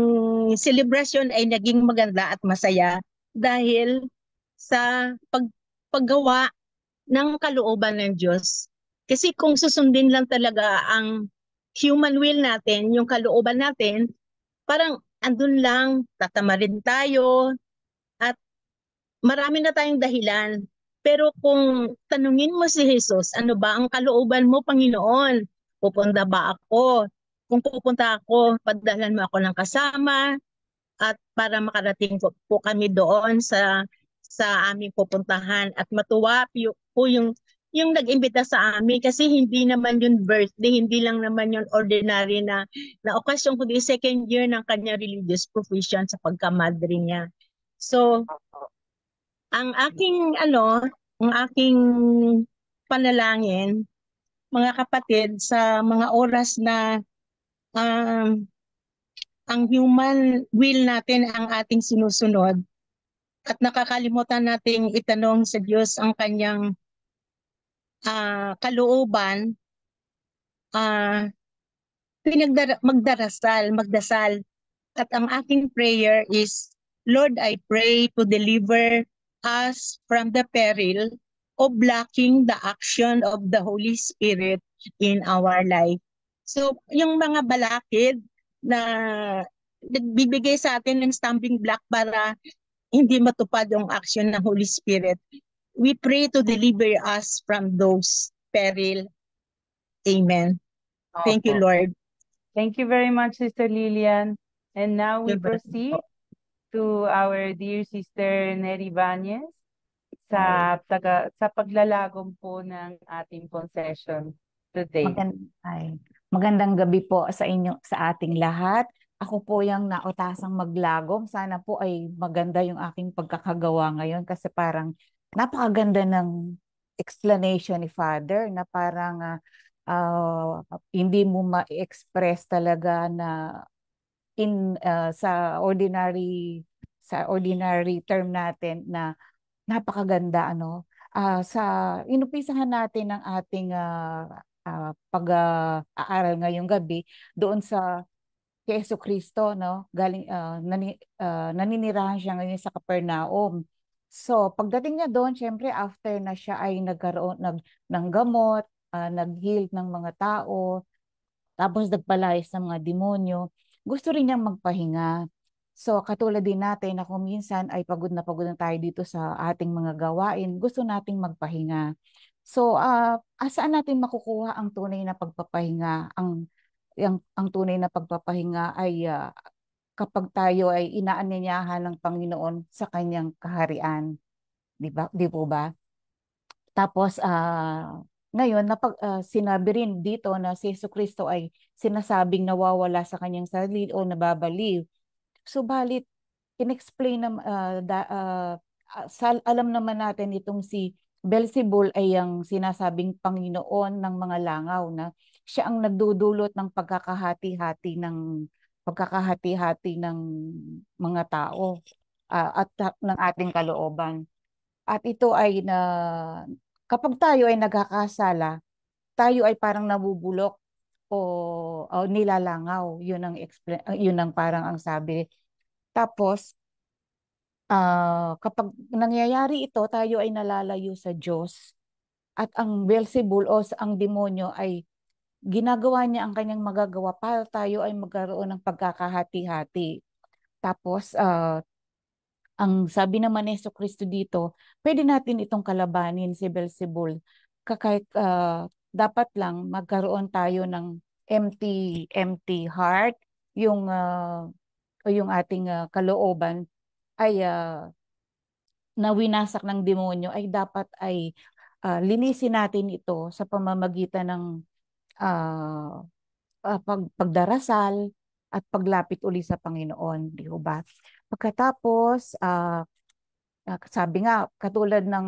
celebration ay naging maganda at masaya dahil sa paggawa ng kalooban ng Diyos. Kasi kung susundin lang talaga ang human will natin, yung kalooban natin, parang andun lang, tatamarin tayo, at marami na tayong dahilan. Pero kung tanungin mo si Jesus, ano ba ang kalooban mo, Panginoon? Pupunta ba ako? Kung pupunta ako, padalhan mo ako ng kasama at para makarating po kami doon sa aming pupuntahan at matuwa po yung nag-imbita sa amin kasi hindi naman yun birthday, hindi lang naman yun ordinary na okasyon, kundi second year ng kanya religious profession sa pagkamadre niya. So, ang aking panalangin, mga kapatid, sa mga oras na um, ang human will natin ang ating sinusunod at nakakalimutan nating itanong sa Diyos ang kanyang kalooban, magdasal. At ang aking prayer is, Lord, I pray to deliver us from the peril of blocking the action of the Holy Spirit in our life. So, yung mga balakid na nagbibigay sa atin ng stumbling block para hindi matupad yung action ng Holy Spirit, we pray to deliver us from those peril. Amen. Thank you, Lord. Thank you very much, Sister Lilian. And now we proceed to our dear Sister Neri Banez sa paglalagom po ng ating concession today. Magandang gabi po sa inyo, sa ating lahat. Ako po yung nautasang maglagom. Sana po ay maganda yung aking pagkakagawa ngayon kasi parang napakaganda ng explanation ni Father na parang hindi mo ma-express talaga na sa ordinary term natin na napakaganda sa inumpisahan natin ng ating pag-aaral ngayong gabi doon sa kay Jesucristo, no? Galing naninirahan siya ngayon sa Capernaum. So, pagdating niya doon, syempre after na siya ay nagkaroon ng gamot, nag-heal ng mga tao, tapos nagpalayas ng mga demonyo, gusto rin niyang magpahinga. So, katulad din natin na kung minsan ay pagod na tayo dito sa ating mga gawain, gusto nating magpahinga. So, saan natin makukuha ang tunay na pagpapahinga? Ang tunay na pagpapahinga ay kapag tayo ay inaanyayahan ng Panginoon sa kanyang kaharian. Di po ba? Tapos, ngayon, sinabi rin dito na si Jesucristo ay sinasabing nawawala sa kanyang sarili o nababaliw. Subalit, in-explain alam naman natin itong si Beelzebul ay ang sinasabing Panginoon ng mga langaw na siya ang nagdudulot ng pagkakahati-hati ng mga tao at ng ating kalooban. At ito ay kapag tayo ay nagkakasala, tayo ay parang nabubulok o nilalangaw. Yun ang parang ang sabi. Tapos, kapag nangyayari ito, tayo ay nalalayo sa Diyos. At ang Beelzebul o ang demonyo ay ginagawa niya ang kanyang magagawa para tayo ay magkaroon ng pagkakahati-hati. Tapos, ang sabi naman ni Jesucristo dito, pwede natin itong kalabanin si Beelzebul. Kahit dapat lang magkaroon tayo ng empty heart, yung yung ating kalooban ay na winasak ng demonyo ay dapat ay linisin natin ito sa pamamagitan ng ah, pagdarasal at paglapit uli sa Panginoon, di ba? Pagkatapos, sabi nga, katulad ng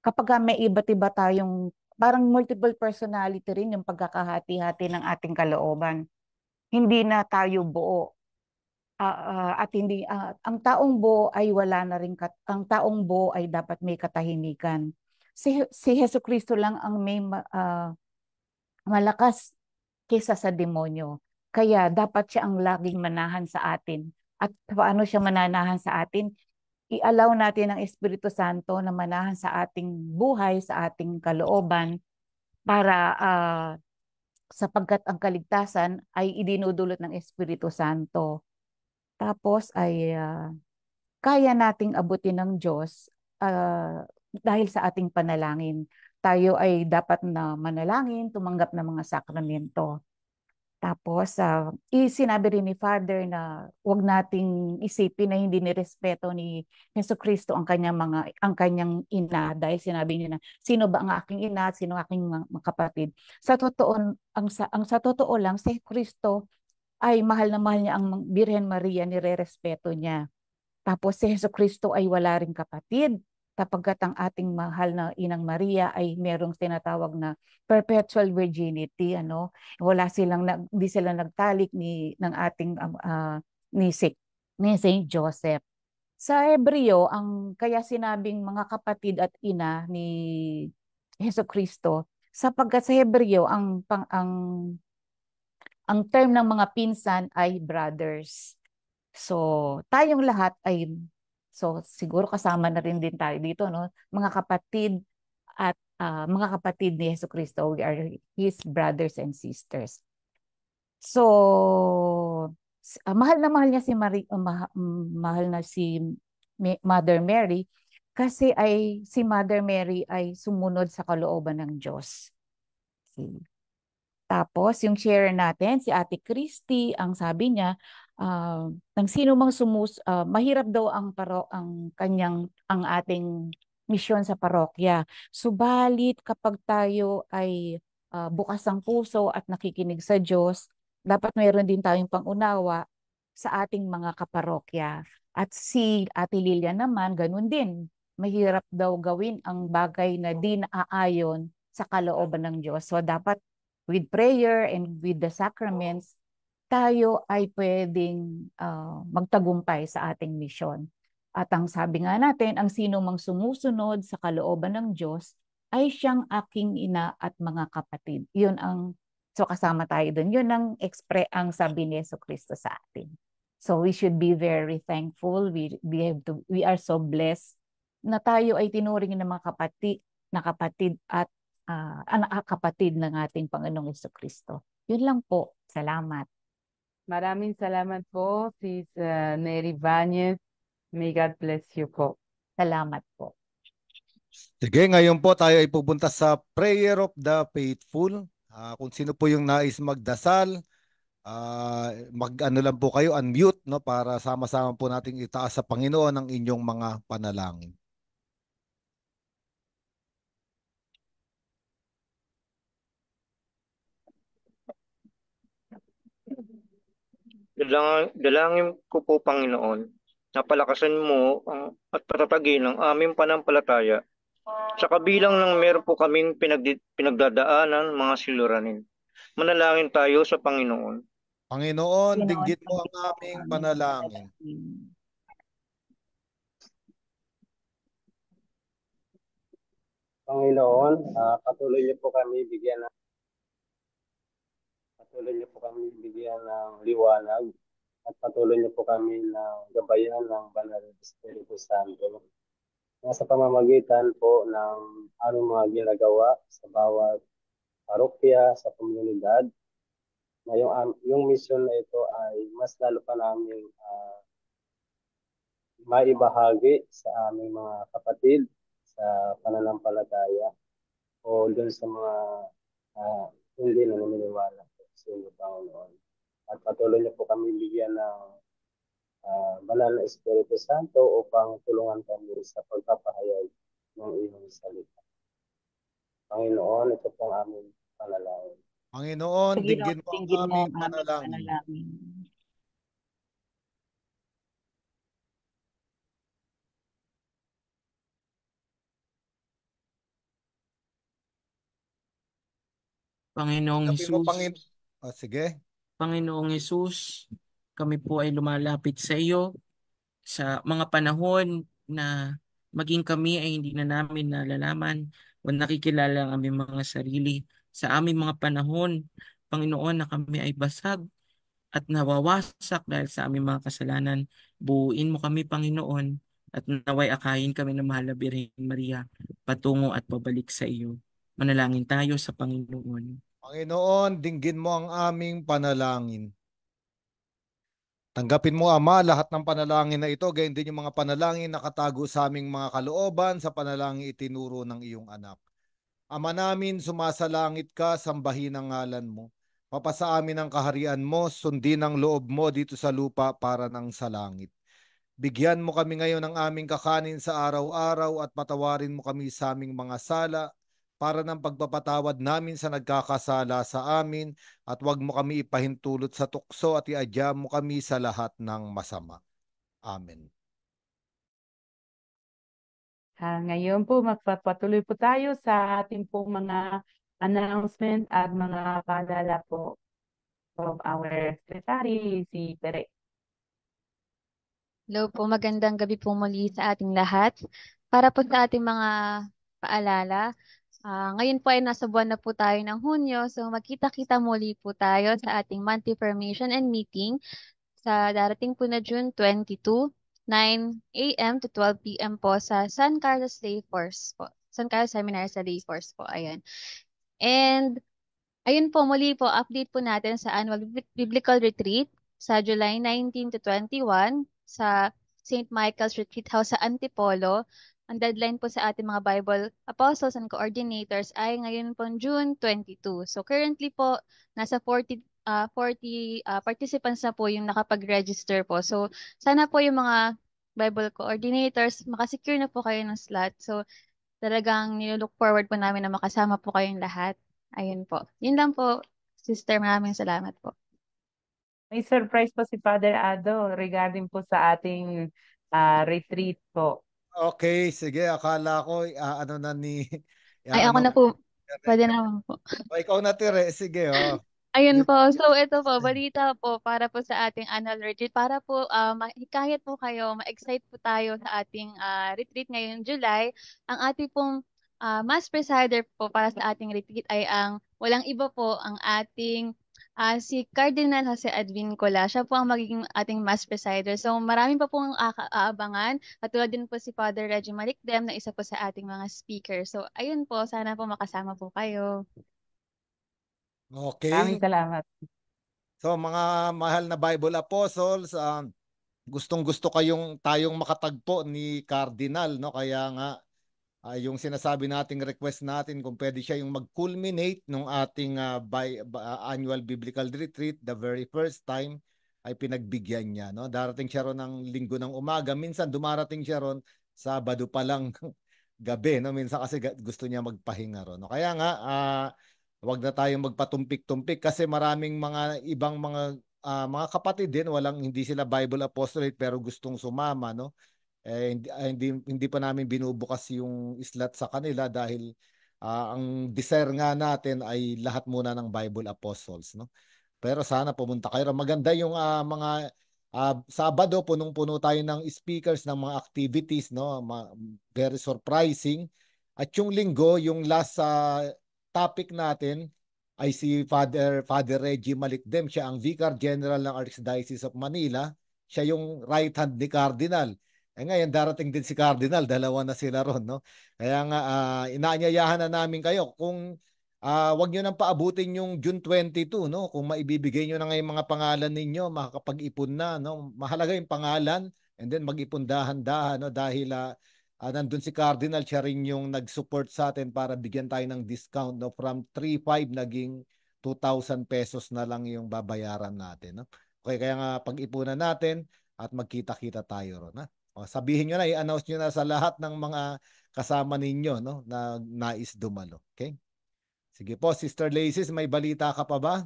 kapag may iba't iba tayong, parang multiple personality rin yung pagkakahati-hati ng ating kalooban. Hindi na tayo buo. At hindi, ang taong buo ay wala na rin, ang taong buo ay dapat may katahimikan. Si Jesucristo lang ang may malakas kaysa sa demonyo. Kaya dapat siya ang laging manahan sa atin. At paano siya mananahan sa atin? I-allow natin ang Espiritu Santo na manahan sa ating buhay, sa ating kalooban, para sapagkat ang kaligtasan ay idinudulot ng Espiritu Santo. Tapos ay kaya nating abutin ng Diyos dahil sa ating panalangin. Tayo ay dapat na manalangin, tumanggap ng mga sakramento. Tapos, sinabi rin ni Father na huwag nating isipin na hindi nirespeto ni Jesucristo ang kanyang ina, dahil sinabi niya na sino ba ang aking ina at sino ang aking mga kapatid. Sa totoo, sa totoo lang, si Kristo ay mahal na mahal niya ang Birhen Maria, nirerespeto niya. Tapos si Jesucristo ay wala ring kapatid, sapagkat ang ating mahal na Inang Maria ay merong tinatawag na perpetual virginity, ano? Wala silang di sila nagtalik ng ating ni Saint Joseph. Sa Hebreo, ang kaya sinabing mga kapatid at ina ni Jesucristo, sapagkat sa Hebreo ang term ng mga pinsan ay brothers. So, tayong lahat ay, so siguro kasama na rin din tayo dito, no? Mga kapatid at mga kapatid ni Jesucristo, we are His brothers and sisters. So, mahal na mahal niya si mahal na si Mother Mary kasi si Mother Mary ay sumunod sa kalooban ng Diyos. Okay. Tapos, yung share natin, si Ate Christy, ang sabi niya, ng sino mang mahirap daw ang ating misyon sa parokya. Subalit, kapag tayo ay bukas ang puso at nakikinig sa Diyos, dapat mayroon din tayong pangunawa sa ating mga kaparokya. At si Ate Lilia naman, ganun din. Mahirap daw gawin ang bagay na di naaayon sa kalooban ng Diyos. So, dapat with prayer and with the sacraments, tayo ay pwedeng magtagumpay sa ating misyon. At ang sabi nga natin, ang sino mang sumusunod sa kalooban ng Diyos ay siyang aking ina at mga kapatid. So kasama tayo dun. Yun ang sabi ni Jesucristo sa atin. So we should be very thankful. We are so blessed na tayo ay tinuring ng mga kapatid at kapatid ng ating Panginoong Jesucristo. Yun lang po. Salamat. Maraming salamat po, Sis Neri Banez. May God bless you po. Salamat po. Sige, ngayon po tayo ay pupunta sa Prayer of the Faithful. Kung sino po yung nais magdasal, mag-ano lang po kayo, unmute, no, para sama-sama po nating itaas sa Panginoon ang inyong mga panalangin. Dalangin ko po, Panginoon, na palakasan mo at patatagin ang aming panampalataya. Sa kabilang ng meron po kaming pinagdadaanan mga siluranin. Manalangin tayo sa Panginoon. Panginoon, dinggit mo ang aming panalangin. Panginoon, patuloy niyo po kami bigyan ng liwanag at patuloy niyo po kami ng gabayan ng Banal na Espiritu Santo. Sa pamamagitan po ng aming mga ginagawa sa bawat parokya, sa komunidad, na yung mission na ito ay mas lalo pa namin maibahagi sa aming mga kapatid sa pananampalataya o dun sa mga hindi naniniwala sa inyo, Panginoon. At patuloy niyo po kami bigyan ng banal na Espiritu Santo upang tulungan kami sa pagpapahayag ng iyong salita. Panginoon, ito po ang aming panalangin. Panginoon, dinggin mo ang Dinggin mo aming ang aming panalangin. panalangin. Panginoong Tanggapin mo, Hesus, sige. Panginoong Hesus, kami po ay lumalapit sa iyo sa mga panahon na maging kami ay hindi na namin nalalaman o nakikilala ang aming mga sarili. Sa aming mga panahon, Panginoon, na kami ay basag at nawawasak dahil sa aming mga kasalanan. Buuin mo kami, Panginoon, at naway akayin kami ng mahal na Birhen Maria patungo at pabalik sa iyo. Manalangin tayo sa Panginoon. Panginoon, dinggin mo ang aming panalangin. Tanggapin mo, Ama, lahat ng panalangin na ito, gayon din yung mga panalangin na nakatago sa aming mga kalooban sa panalangin itinuro ng iyong anak. Ama namin, sumasalangit ka, sambahin ang ngalan mo. Papasa amin ang kaharian mo, sundin ang loob mo dito sa lupa para ng sa langit. Bigyan mo kami ngayon ng aming kakanin sa araw-araw at patawarin mo kami sa aming mga sala para ng pagpapatawad namin sa nagkakasala sa amin at huwag mo kami ipahintulot sa tukso at iadya mo kami sa lahat ng masama. Amen. Ngayon po, magpapatuloy po tayo sa ating pong mga announcement at mga paalala po of our secretary, si Pere. Hello po, magandang gabi po muli sa ating lahat. Para po sa ating mga paalala, ngayon po ay nasa buwan na po tayo ng Hunyo, so magkita-kita muli po tayo sa ating monthly formation and meeting sa darating po na June 22, 9 a.m. to 12 p.m. po sa San Carlos Day Force po. San Carlos Seminary sa Day Force po, ayan. And ayun po, muli po, update po natin sa annual biblical retreat sa July 19 to 21 sa St. Michael's Retreat House sa Antipolo. Ang deadline po sa ating mga Bible Apostles and Coordinators ay ngayon po June 22. So currently po, nasa 40 participants na po yung nakapag-register po. So sana po yung mga Bible Coordinators, makasecure na po kayo ng slot. So talagang nilook forward po namin na makasama po kayong lahat. Ayun po. Yun lang po, sister. Maraming salamat po. May surprise po si Father Ado regarding po sa ating retreat po. Okay, sige. Akala ko ano na ni... Ay, ako ano, na po. Pwede naman po. o, ikaw na, Tere. Sige, oh. Ayun po. So, ito po, balita po para po sa ating annual retreat. Para po, kahit po kayo, ma-excite po tayo sa ating retreat ngayong July. Ang ating pong mass presider po para sa ating retreat ay walang iba po, ang ating si Cardinal Jose Edwin Cola. Siya po ang magiging ating mass presider. So, marami pa pong aabangan. Katulad din po si Father Reggie Malikdem na isa po sa ating mga speaker. So, ayun po. Sana po makasama po kayo. Okay. Maraming salamat. So mga mahal na Bible Apostles, gustong-gusto tayong makatagpo ni Cardinal, no? Kaya nga yung sinasabi nating request natin kung pwede siya yung mag-culminate nung ating annual biblical retreat, the very first time ay pinagbigyan niya, no? Darating siya ron ng linggo ng umaga, minsan dumarating siya ron Sabado pa lang gabi, no? Minsan kasi gusto niya magpahinga ron, no? Kaya nga wag na tayong magpatumpik-tumpik kasi maraming mga ibang mga kapatid din hindi sila Bible apostolate pero gustong sumama, no? Hindi pa namin binubukas yung slot sa kanila dahil ang desire nga natin ay lahat muna ng Bible apostles, no? Pero sana pumunta kayo. Maganda yung mga Sabado, punong-puno tayo ng speakers ng mga activities, no? Very surprising. At yung linggo, yung last topic natin ay si Father Reggie Malikdem. Siya ang Vicar General ng Archdiocese of Manila. Siya yung right hand ni Cardinal. Ngayon darating din si Cardinal, dalawa na sila ron, no? Kaya nga inaanyayahan na namin kayo kung Wag nyo nang paabutin yung June 22, no? Kung maibibigay nyo na ngayon mga pangalan ninyo, makakapag-ipon na, no? Mahalaga yung pangalan and then mag-ipon dahan-dahan, no? Dahil nandun si Cardinal, siya rin yung nag-support sa atin para bigyan tayo ng discount, no? From 3,500 naging 2,000 pesos na lang yung babayaran natin, no? Okay, kaya nga pag-ipunan natin at magkita-kita tayo ron, ha? O, sabihin nyo na, i-announce nyo na sa lahat ng mga kasama ninyo, no? Na nais dumalo. Okay? Sige po, Sister Laces, may balita ka pa ba?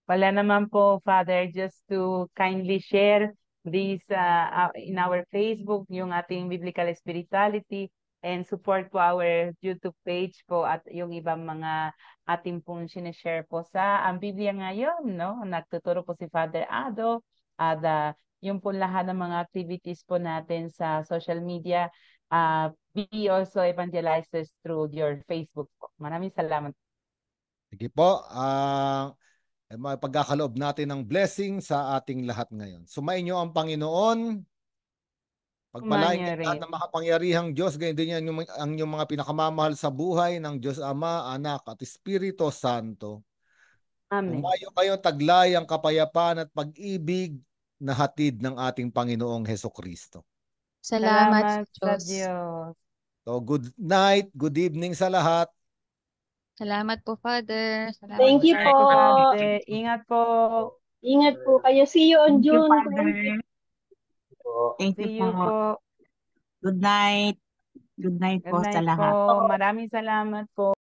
Wala naman po, Father, just to kindly share this in our Facebook, yung ating Biblical Spirituality, and support po our YouTube page po at yung ibang mga ating pong sinishare po sa ang Biblia ngayon, no? Nagtuturo po si Father Ado at yung po lahat ng mga activities po natin sa social media, be also evangelizers through your Facebook po. Maraming salamat. Sige po, pagkakaloob natin ng blessing sa ating lahat ngayon. Sumainyo ang Panginoon. Pagpalain kayo lahat ng makapangyarihang Diyos. Ganyan din yan ang inyong mga pinakamamahal sa buhay ng Diyos Ama, Anak at Espiritu Santo. Amen. Umayo kayo taglay ang kapayapaan at pag-ibig na hatid ng ating Panginoong Hesukristo. Salamat sa Diyos. Diyos. So, good night, good evening sa lahat. Salamat po, Father. Salamat Thank you po. Father. Ingat po. Ingat po kayo. See you on Thank you, June Father. 20. Thank you See you po. po. Good night. Good night Good po sa night lahat. po. Maraming salamat po.